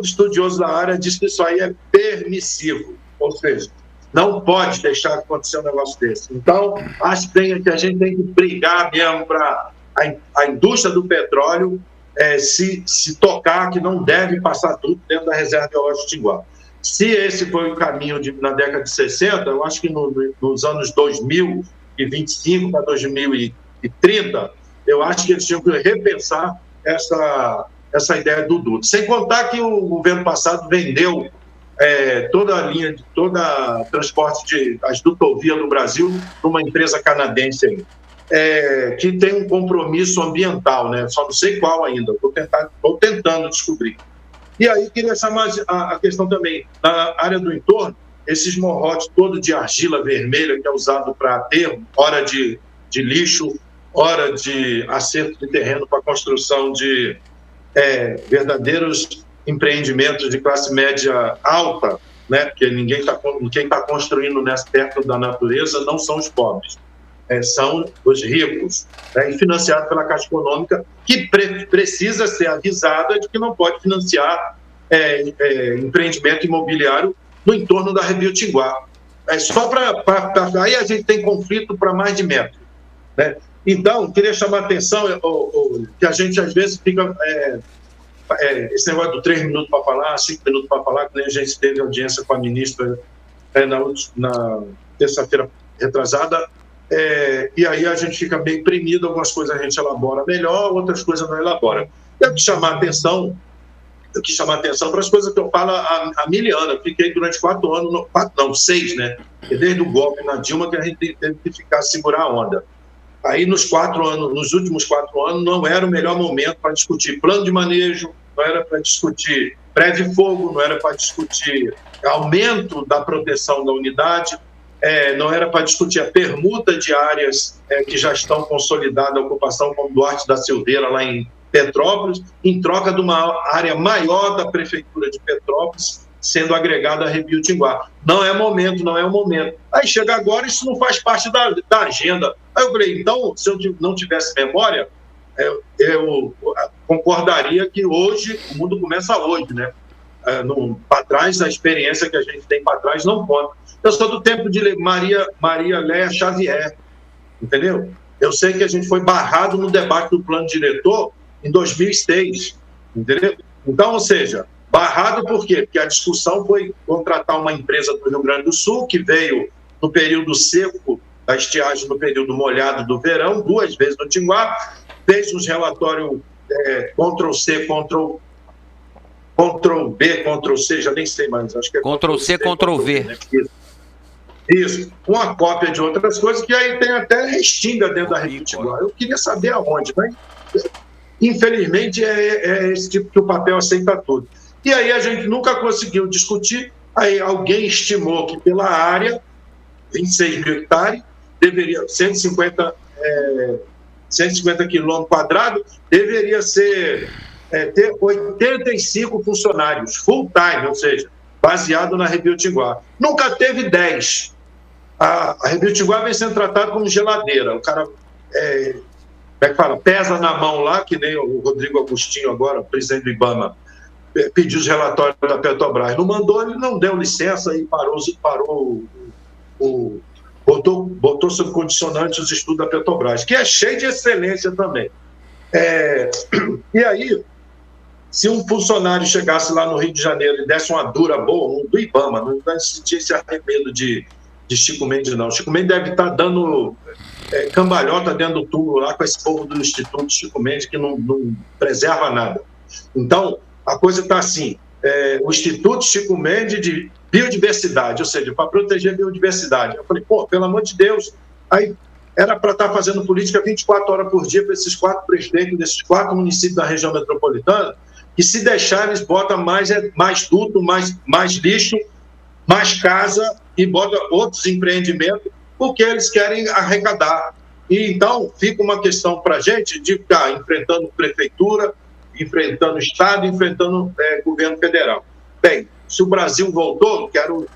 estudioso da área diz que isso aí é permissivo, ou seja, não pode deixar acontecer um negócio desse. Então, acho que a gente tem que brigar mesmo para a indústria do petróleo se tocar, que não deve passar tudo dentro da reserva biológica de Tinguá. Se esse foi o caminho na década de 60, eu acho que nos anos 2025 para 2030, eu acho que eles tinham que repensar essa ideia do duto. Sem contar que o governo passado vendeu toda a linha, toda transporte das dutovias do Brasil para uma empresa canadense aí, que tem um compromisso ambiental, né? Só não sei qual ainda, estou tentando descobrir. E aí queria chamar a questão também, na área do entorno, esses morrotes todo de argila vermelha que é usado para aterro, hora de lixo, hora de acerto de terreno para construção de verdadeiros empreendimentos de classe média alta, né? Porque quem está construindo perto da natureza não são os pobres, são os ricos, e financiado pela Caixa Econômica, que precisa ser avisada de que não pode financiar empreendimento imobiliário no entorno da Rebio Tinguá. Só aí a gente tem conflito para mais de metro, né? Então, queria chamar a atenção que a gente às vezes fica... esse negócio do 3 minutos para falar, 5 minutos para falar, que nem a gente teve audiência com a ministra na terça-feira retrasada, e aí a gente fica bem imprimido, algumas coisas a gente elabora melhor, outras coisas não elabora. Eu quis chamar a atenção para as coisas que eu falo há 1000 anos. Eu fiquei durante 4 anos, 6, né? Desde o golpe na Dilma que a gente teve que segurar a onda. Aí nos últimos 4 anos não era o melhor momento para discutir plano de manejo, não era para discutir pré-fogo, não era para discutir aumento da proteção da unidade, não era para discutir a permuta de áreas que já estão consolidadas a ocupação, como Duarte da Silveira, lá em Petrópolis, em troca de uma área maior da Prefeitura de Petrópolis, sendo agregada a Rebio Tinguá. Não é momento, não é o momento. Aí chega agora, isso não faz parte da agenda. Aí eu falei, então, se eu não tivesse memória, eu concordaria que hoje, o mundo começa hoje, né? Para trás, a experiência que a gente tem para trás não conta. Eu sou do tempo de Maria Léa Xavier, entendeu? Eu sei que a gente foi barrado no debate do plano diretor em 2006, entendeu? Então, ou seja, barrado por quê? Porque a discussão foi contratar uma empresa do Rio Grande do Sul, que veio no período seco da estiagem, no período molhado do verão, 2 vezes no Tinguá, fez uns relatórios Ctrl-C, Ctrl-B, Ctrl-C, já nem sei mais, acho que é Ctrl-C, Ctrl-V. Né? Isso, uma cópia de outras coisas, que aí tem até restinga dentro da Rebio Tinguá. Eu queria saber aonde, mas infelizmente é esse tipo que o papel aceita tudo. E aí a gente nunca conseguiu discutir, aí alguém estimou que pela área, 26 mil hectares, deveria, 150 quilômetros quadrados, deveria ter 85 funcionários, full time, ou seja, baseado na Rebio Tinguá. Nunca teve 10. A Rebio Tinguá vem sendo tratada como geladeira. O cara, como é que fala? Pesa na mão lá, que nem o Rodrigo Agostinho agora, presidente do IBAMA, pediu os relatórios da Petrobras. Não mandou, ele não deu licença e botou sob condicionante os estudos da Petrobras, que é cheio de excelência também. E aí, se um funcionário chegasse lá no Rio de Janeiro e desse uma dura boa, do IBAMA, não vai sentir esse arremedo de Chico Mendes, não. Chico Mendes deve estar dando cambalhota dentro do túmulo lá com esse povo do Instituto Chico Mendes, que não preserva nada. Então, a coisa está assim, o Instituto Chico Mendes de Biodiversidade, ou seja, para proteger a biodiversidade. Eu falei, pelo amor de Deus, aí era para estar fazendo política 24 horas por dia para esses 4 prefeitos desses 4 municípios da região metropolitana, e se deixar, eles botam mais duto, mais lixo, mais casa e botam outros empreendimentos, porque eles querem arrecadar. E então fica uma questão para a gente de ficar enfrentando prefeitura, enfrentando Estado, enfrentando governo federal. Bem, se o Brasil voltou, quero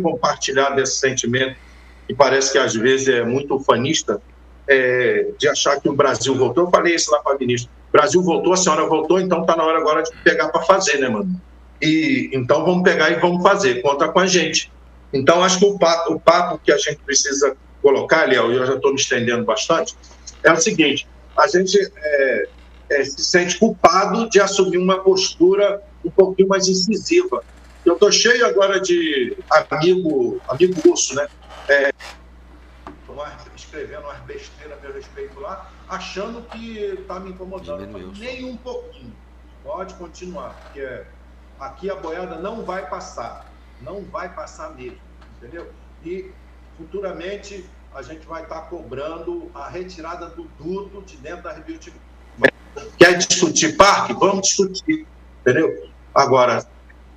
compartilhar desse sentimento, que parece que às vezes é muito ufanista, de achar que o Brasil voltou. Eu falei isso lá para a ministra. O Brasil voltou, a senhora voltou, então está na hora agora de pegar para fazer, né, mano? E então vamos pegar e vamos fazer, conta com a gente. Então acho que o papo que a gente precisa colocar, Léo, e eu já estou me estendendo bastante, é o seguinte: a gente se sente culpado de assumir uma postura um pouquinho mais incisiva. Eu estou cheio agora de amigo russo, né? Escrevendo umas besteiras a meu respeito lá, achando que está me incomodando. Nem um pouquinho. Pode continuar, porque aqui a boiada não vai passar. Não vai passar mesmo, entendeu? E futuramente a gente vai estar cobrando a retirada do duto de dentro da Rebio Tinguá. Quer discutir parque? Vamos discutir, entendeu? Agora,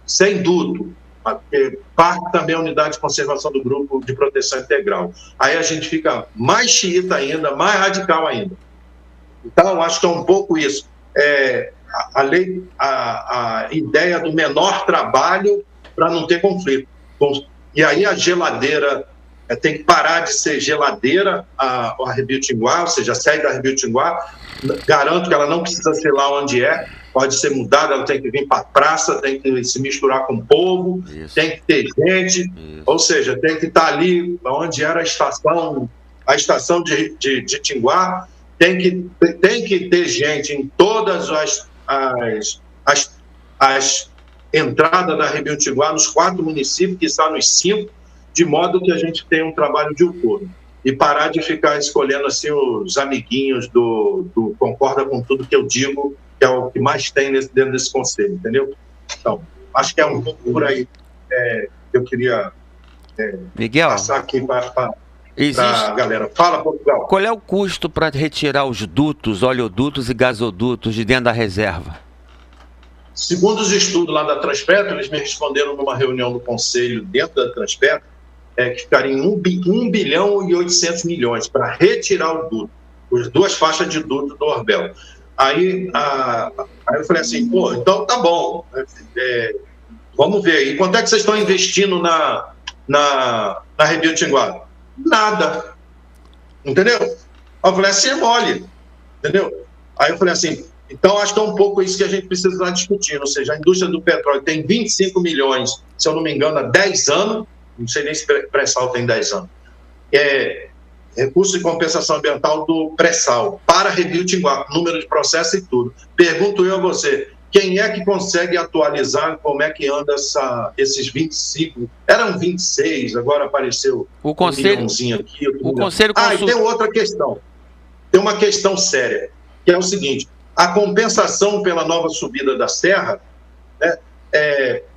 sem duto, porque parque também é unidade de conservação do grupo de proteção integral. Aí a gente fica mais xiita ainda, mais radical ainda. Então, acho que é um pouco isso. A ideia do menor trabalho para não ter conflito. E aí a geladeira tem que parar de ser geladeira, a Rebio Tinguá, ou seja, a sede da Rebio Tinguá. Garanto que ela não precisa ser lá onde pode ser mudada, ela tem que vir para a praça, tem que se misturar com o povo, isso. Tem que ter gente, isso. Ou seja, tem que estar ali onde era a estação de Tinguá, tem que ter gente em todas as entradas da Rebio Tinguá, nos 4 municípios, que está nos 5, de modo que a gente tenha um trabalho diuturno. E parar de ficar escolhendo assim os amiguinhos do concorda com tudo que eu digo, que é o que mais tem dentro desse conselho, entendeu? Então, acho que é um pouco por aí que eu queria Miguel, passar aqui para a galera. Fala, Portugal. Qual é o custo para retirar os dutos, oleodutos e gasodutos de dentro da reserva? Segundo os estudos lá da Transpetro, eles me responderam numa reunião do conselho dentro da Transpetro, que ficaria em 1 bilhão e 800 milhões para retirar o duto, as 2 faixas de duto do Orbel. Aí eu falei assim, então tá bom, Vamos ver. E quanto é que vocês estão investindo na Rebio Tinguá? Nada. Entendeu? Aí eu falei assim, é mole. Entendeu? Aí eu falei assim, então acho que é um pouco isso que a gente precisa estar discutindo. Ou seja, a indústria do petróleo tem 25 milhões, se eu não me engano, há 10 anos. Não sei nem se pré-sal tem 10 anos. Recurso de compensação ambiental do pré-sal para Rebio Tinguá, número de processo e tudo. Pergunto eu a você, quem é que consegue atualizar como é que anda esses 25? Eram 26, agora apareceu o conselho, um milhãozinho aqui. O conselho e tem outra questão. Tem uma questão séria, que é o seguinte, a compensação pela nova subida da serra, né,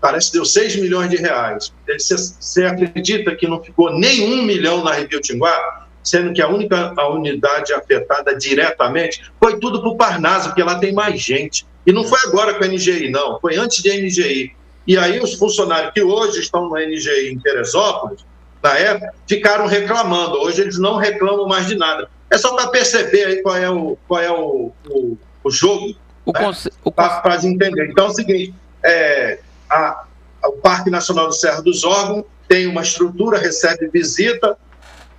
parece que deu 6 milhões de reais. Você acredita que não ficou nem 1 milhão na Rebio Tinguá? Sendo que a unidade afetada diretamente foi tudo para o Parnaso, porque lá tem mais gente. E não foi agora com a NGI, não. Foi antes da NGI. E aí os funcionários que hoje estão na NGI em Teresópolis, na época, ficaram reclamando. Hoje eles não reclamam mais de nada. É só para perceber aí qual é o jogo, para entender. Então é o seguinte, o Parque Nacional do Serra dos Órgãos tem uma estrutura, recebe visita.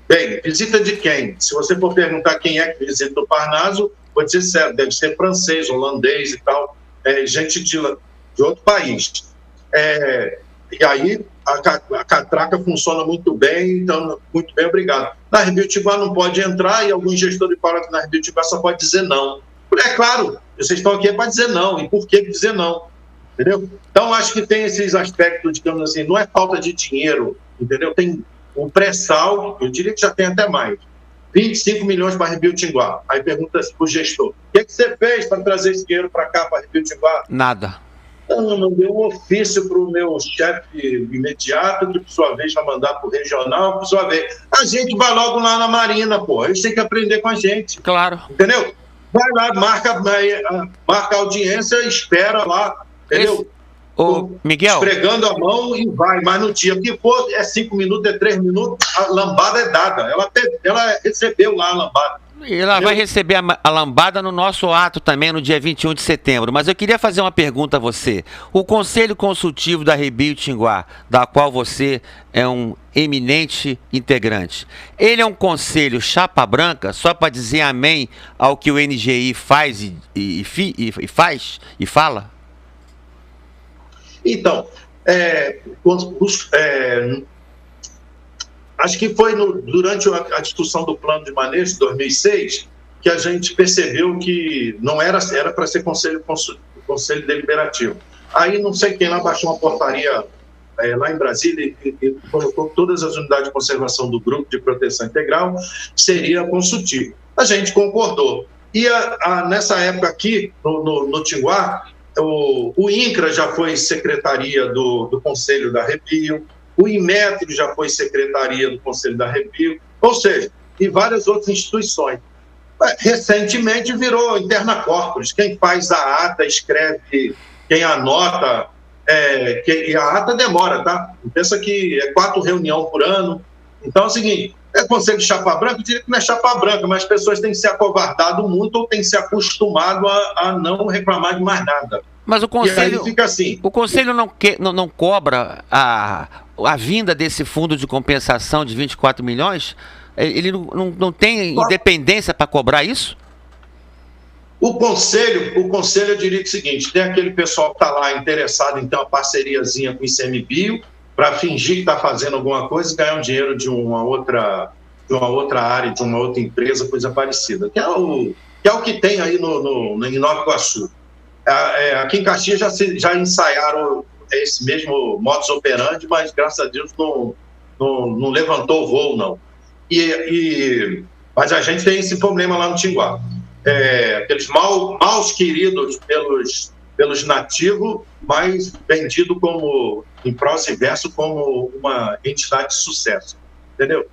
Bem, visita de quem? Se você for perguntar quem é que visita o Parnaso, vou dizer certo, deve ser francês, holandês e tal, gente de outro país. E aí a catraca funciona muito bem, então, muito bem, obrigado. Na Rebio Tinguá não pode entrar e alguns gestores falam que na Rebio Tinguá só pode dizer não. É claro, vocês estão aqui para dizer não, e por que dizer não? Entendeu? Então, acho que tem esses aspectos, digamos assim, não é falta de dinheiro, entendeu? Tem o pré-sal, eu diria que já tem até mais, 25 milhões para Rebio Tinguá. Aí pergunta para o gestor, o que você fez para trazer esse dinheiro para cá, para Rebio Tinguá? Nada. Eu mandei um ofício para o meu chefe imediato, que por sua vez vai mandar para o regional, por sua vez. A gente vai logo lá na Marina, pô. Eles têm que aprender com a gente. Claro. Entendeu? Vai lá, marca a audiência, espera lá, entendeu? Miguel, esfregando a mão e vai, mas no dia que for, 5 minutos, 3 minutos, a lambada é dada. Ela recebeu lá a lambada. E ela vai receber a lambada no nosso ato também, no dia 21 de setembro. Mas eu queria fazer uma pergunta a você. O Conselho Consultivo da Rebio Tinguá, da qual você é um eminente integrante, ele é um conselho chapa branca, só para dizer amém ao que o NGI faz e fala? Então, acho que foi durante a discussão do plano de manejo de 2006 que a gente percebeu que não era para ser conselho deliberativo. Aí não sei quem lá baixou uma portaria lá em Brasília e colocou todas as unidades de conservação do Grupo de Proteção Integral, seria consultivo. A gente concordou. E nessa época aqui, no Tinguá, o INCRA já foi secretaria do Conselho da Rebio, o Inmetro já foi secretaria do Conselho da Rebio, ou seja, e várias outras instituições. Recentemente virou interna corporis, quem faz a ata, escreve, quem anota, e a ata demora, tá? Pensa que 4 reuniões por ano. Então é o seguinte, conselho de chapa branca, eu diria que não é chapa branca, mas as pessoas têm se acovardado muito ou têm se acostumado a não reclamar de mais nada. Mas o conselho, e aí fica assim. O conselho não cobra a vinda desse fundo de compensação de 24 milhões? Ele não tem independência para cobrar isso? O conselho, eu diria que é o seguinte, tem aquele pessoal que está lá interessado em ter uma parceriazinha com o ICMBio para fingir que está fazendo alguma coisa e ganhar um dinheiro de uma outra área, de uma outra empresa, coisa parecida, que é o que tem aí em Nova Iguaçu. Aqui em Caxias já ensaiaram esse mesmo modus operandi, mas graças a Deus não levantou o voo, não. Mas a gente tem esse problema lá no Tinguá. Aqueles maus queridos pelos nativos, mas vendido em prosa e verso como uma entidade de sucesso, entendeu?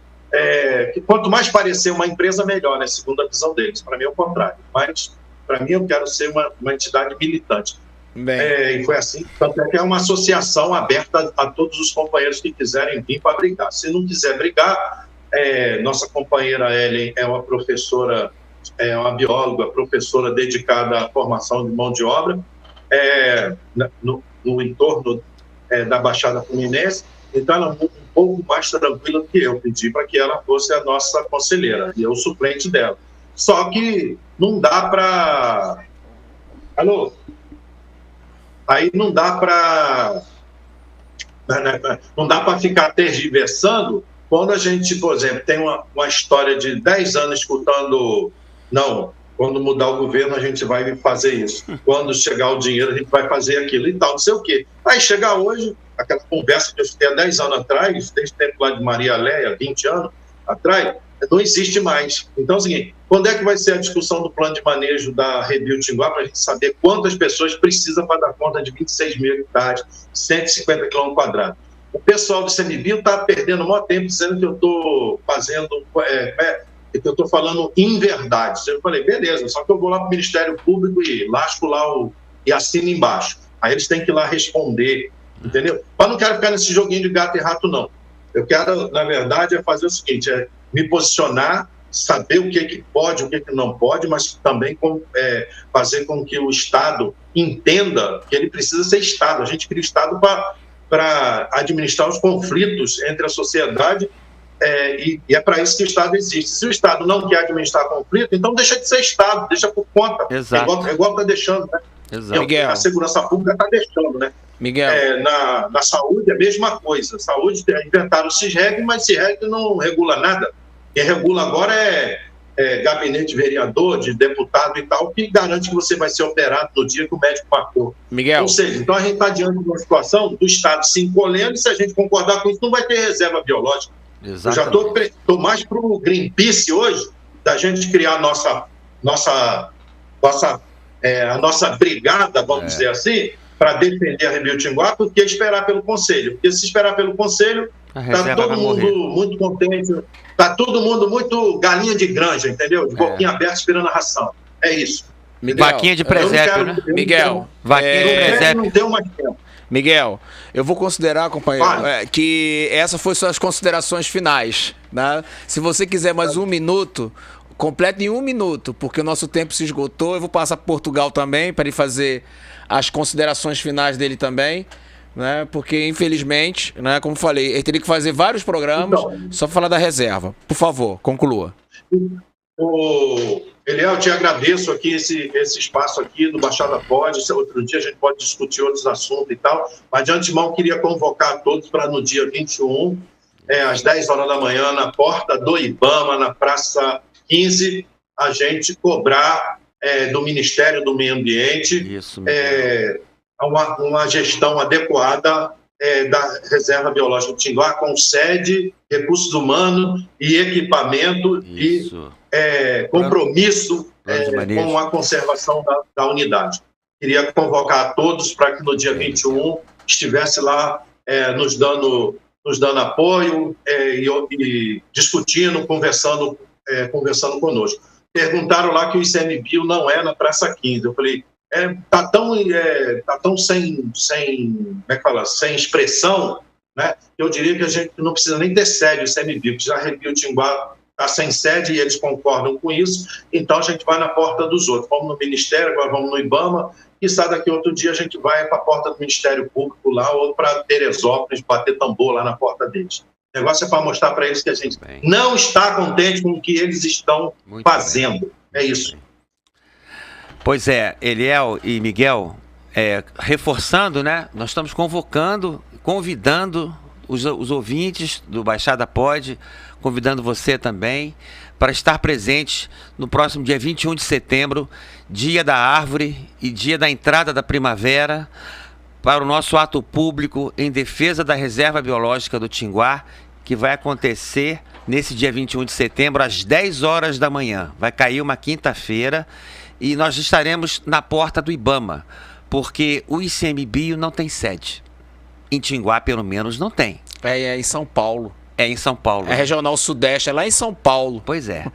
Que quanto mais parecer uma empresa, melhor, né? Segundo a visão deles. Para mim é o contrário, mas para mim eu quero ser uma entidade militante. E foi assim, tanto é que é uma associação aberta a todos os companheiros que quiserem vir para brigar. Se não quiser brigar, nossa companheira Ellen é uma professora, uma bióloga, professora dedicada à formação de mão de obra, no entorno da Baixada Fluminense, então ela é um pouco mais tranquila do que eu. Pedi para que ela fosse a nossa conselheira, e eu o suplente dela. Só que não dá para... Alô? Aí não dá para ficar tergiversando quando a gente, por exemplo, tem uma história de 10 anos escutando, não, quando mudar o governo a gente vai fazer isso, quando chegar o dinheiro a gente vai fazer aquilo e tal, não sei o quê. Aí chega hoje, aquela conversa que eu escutei há 10 anos atrás, desde o tempo lá de Maria Léia, 20 anos atrás, não existe mais. Então é o seguinte, quando é que vai ser a discussão do plano de manejo da Rebio Tinguá para a gente saber quantas pessoas precisam para dar conta de 26 mil hectares, 150 km²? O pessoal do ICMBio está perdendo o maior tempo dizendo que eu estou fazendo, que eu estou falando inverdades. Eu falei, beleza, só que eu vou lá para o Ministério Público e lasco lá e assino embaixo. Aí eles têm que ir lá responder, entendeu? Mas não quero ficar nesse joguinho de gato e rato, não. Eu quero, na verdade, fazer o seguinte, me posicionar, saber o que pode, o que não pode, mas também fazer com que o Estado entenda que ele precisa ser Estado. A gente cria o Estado para administrar os conflitos entre a sociedade e é para isso que o Estado existe. Se o Estado não quer administrar conflito, então deixa de ser Estado, deixa por conta. Exato. É igual está deixando, né? Exato. Miguel. A segurança pública está deixando, né? Miguel. Na saúde é a mesma coisa. Saúde inventaram o CISREG, mas o CISREG não regula nada. Quem regula agora é gabinete vereador, de deputado e tal, que garante que você vai ser operado no dia que o médico marcou. Miguel. Ou seja, então a gente está diante de uma situação do Estado se encolhendo, e se a gente concordar com isso, não vai ter reserva biológica. Exatamente. Eu já estou mais para o Greenpeace hoje, da gente criar a nossa brigada, vamos dizer assim, para defender a Rebio Tinguá, porque esperar pelo Conselho. Porque se esperar pelo Conselho, está todo mundo muito contente, está todo mundo muito galinha de granja, entendeu? De boquinha aberta esperando a ração. É isso. Miguel, vaquinha de presépio, né? Miguel, vaquinha de presépio. Não tem mais tempo. Miguel, eu vou considerar, companheiro, que essas foram suas considerações finais, né? Se você quiser mais um minuto, complete em 1 minuto, porque o nosso tempo se esgotou. Eu vou passar para Portugal também, para ele fazer as considerações finais dele também, né? Porque, infelizmente, né, como falei, ele teria que fazer vários programas só para falar da reserva. Por favor, conclua. Eliel, eu te agradeço aqui esse espaço aqui do Baixada Pode. Outro dia a gente pode discutir outros assuntos e tal, mas de antemão queria convocar todos para no dia 21, às 10 horas da manhã, na porta do IBAMA, na Praça 15, a gente cobrar do Ministério do Meio Ambiente uma gestão adequada da Reserva Biológica do Tinguá, com sede, recursos humanos e equipamento e compromisso com a conservação da unidade. Queria convocar a todos para que no dia 21 estivesse lá nos dando apoio e discutindo, conversando conosco. Perguntaram lá que o ICMBio não é na Praça 15. Eu falei, tá tão sem expressão, né? Eu diria que a gente não precisa nem ter sede o ICMBio, porque já Rebio Tinguá está sem sede e eles concordam com isso, então a gente vai na porta dos outros. Vamos no Ministério, agora vamos no IBAMA, e daqui outro dia a gente vai para a porta do Ministério Público lá, ou para Teresópolis, bater tambor lá na porta deles. O negócio é para mostrar para eles que a gente não está contente com o que eles estão fazendo. É isso. Pois é, Eliel e Miguel, reforçando, né? Nós estamos convidando os ouvintes do Baixada Pode, convidando você também, para estar presente no próximo dia 21 de setembro, dia da árvore e dia da entrada da primavera, para o nosso ato público em defesa da Reserva Biológica do Tinguá, que vai acontecer nesse dia 21 de setembro, às 10 horas da manhã. Vai cair uma quinta-feira e nós estaremos na porta do IBAMA, porque o ICMBio não tem sede. Em Tinguá, pelo menos, não tem. É em São Paulo. É em São Paulo. É Regional Sudeste, é lá em São Paulo. Pois é.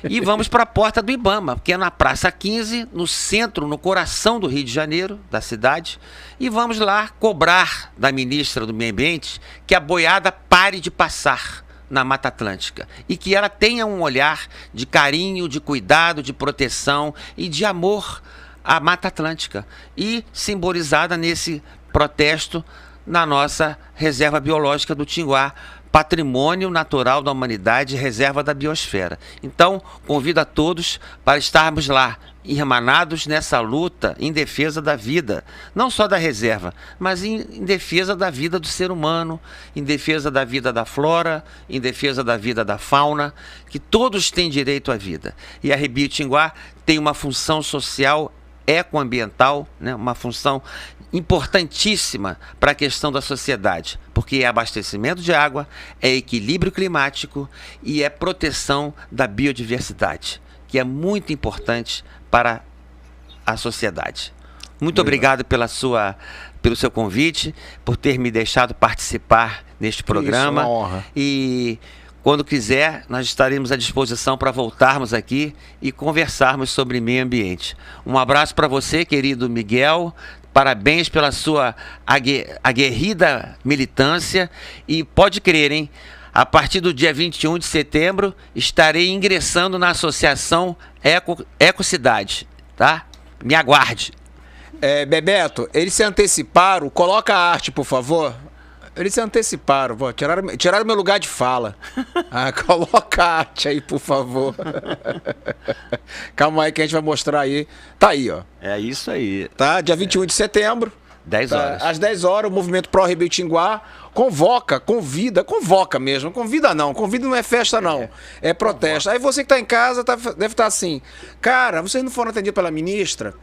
E vamos para a porta do IBAMA, que é na Praça 15, no centro, no coração do Rio de Janeiro, da cidade. E vamos lá cobrar da ministra do Meio Ambiente que a boiada pare de passar na Mata Atlântica e que ela tenha um olhar de carinho, de cuidado, de proteção e de amor à Mata Atlântica. E simbolizada nesse protesto na nossa reserva biológica do Tinguá, patrimônio natural da humanidade, reserva da biosfera. Então, convido a todos para estarmos lá, irmanados nessa luta em defesa da vida, não só da reserva, mas em defesa da vida do ser humano, em defesa da vida da flora, em defesa da vida da fauna, que todos têm direito à vida. E a Rebio Tinguá tem uma função social ecoambiental, né, uma função importantíssima para a questão da sociedade, porque é abastecimento de água, é equilíbrio climático e é proteção da biodiversidade, que é muito importante para a sociedade. Muito obrigado pelo seu convite, por ter me deixado participar neste programa. Isso, uma honra. E quando quiser, nós estaremos à disposição para voltarmos aqui e conversarmos sobre meio ambiente. Um abraço para você, querido Miguel. Parabéns pela sua aguerrida militância. E pode crer, hein? A partir do dia 21 de setembro, estarei ingressando na Associação Ecocidade, tá? Me aguarde. Bebeto, eles se anteciparam. Coloca a arte, por favor. Eles se anteciparam. Tiraram meu lugar de fala. Coloca a arte aí, por favor. Calma aí que a gente vai mostrar aí. Tá aí, ó. É isso aí. Tá? Dia 21 de setembro. 10 horas. Às 10 horas, o Movimento Pró Rebio Tinguá convoca mesmo. Convida não é festa não, é protesto. Aí você que tá em casa deve estar assim, cara, vocês não foram atendidos pela ministra?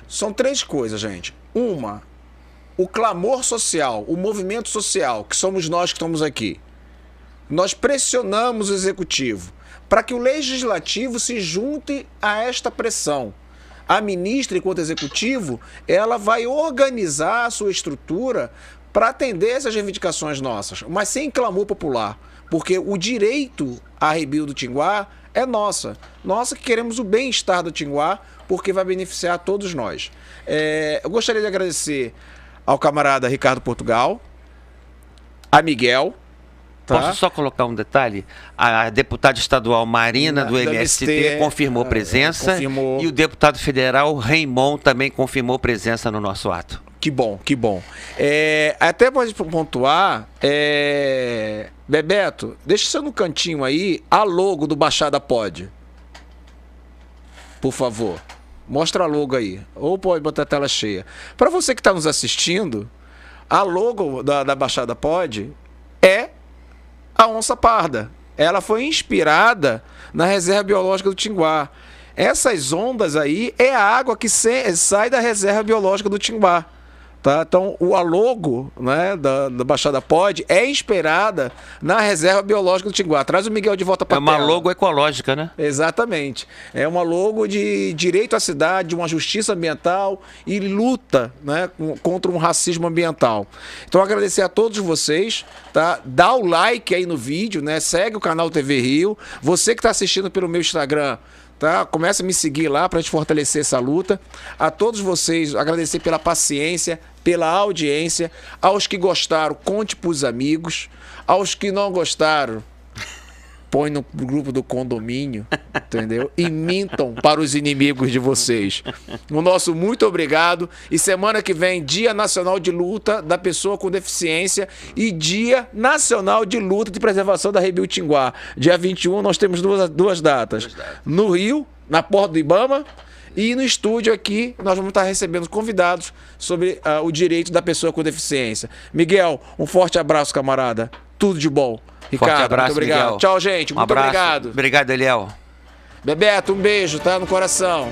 São 3 coisas, gente. Uma, o clamor social, o movimento social, que somos nós que estamos aqui. Nós pressionamos o executivo para que o legislativo se junte a esta pressão. A ministra, enquanto executivo, ela vai organizar a sua estrutura para atender essas reivindicações nossas, mas sem clamor popular, porque o direito à Rebio do Tinguá é nossa. Nossa que queremos o bem-estar do Tinguá, porque vai beneficiar todos nós. Eu gostaria de agradecer ao camarada Ricardo Portugal, a Miguel. Tá? Posso só colocar um detalhe? A deputada estadual Marina, do MST, confirmou presença. Confirmou. E o deputado federal Raimond também confirmou presença no nosso ato. Que bom, que bom. Até pode pontuar, Bebeto, deixa você no cantinho aí a logo do Baixada Pod. Por favor. Mostra a logo aí. Ou pode botar a tela cheia. Para você que está nos assistindo, a logo da Baixada Pod é a onça parda. Ela foi inspirada na Reserva Biológica do Tinguá. Essas ondas aí é a água que sai da Reserva Biológica do Tinguá. Tá? Então, a logo, né, da Baixada Pod é inspirada na Reserva Biológica do Tinguá. Traz o Miguel de volta para a tela. É uma logo ecológica, né? Exatamente. É uma logo de direito à cidade, uma justiça ambiental e luta, né, contra um racismo ambiental. Então, agradecer a todos vocês. Tá? Dá o like aí no vídeo, né? Segue o canal TV Rio. Você que está assistindo pelo meu Instagram, tá? Começa a me seguir lá para a gente fortalecer essa luta. A todos vocês, agradecer pela paciência, pela audiência. Aos que gostaram, conte para os amigos. Aos que não gostaram, põe no grupo do condomínio, entendeu? E mintam para os inimigos de vocês. O nosso muito obrigado. E semana que vem, Dia Nacional de Luta da Pessoa com Deficiência e Dia Nacional de Luta de Preservação da Rebio Tinguá. Dia 21 nós temos duas datas. No Rio, na porta do Ibama, e no estúdio aqui nós vamos estar recebendo convidados sobre o direito da pessoa com deficiência. Miguel, um forte abraço, camarada. Tudo de bom. Ricardo, forte abraço, muito obrigado. Miguel. Tchau, gente. Muito obrigado. Obrigado, Eliel. Bebeto, um beijo, tá? No coração.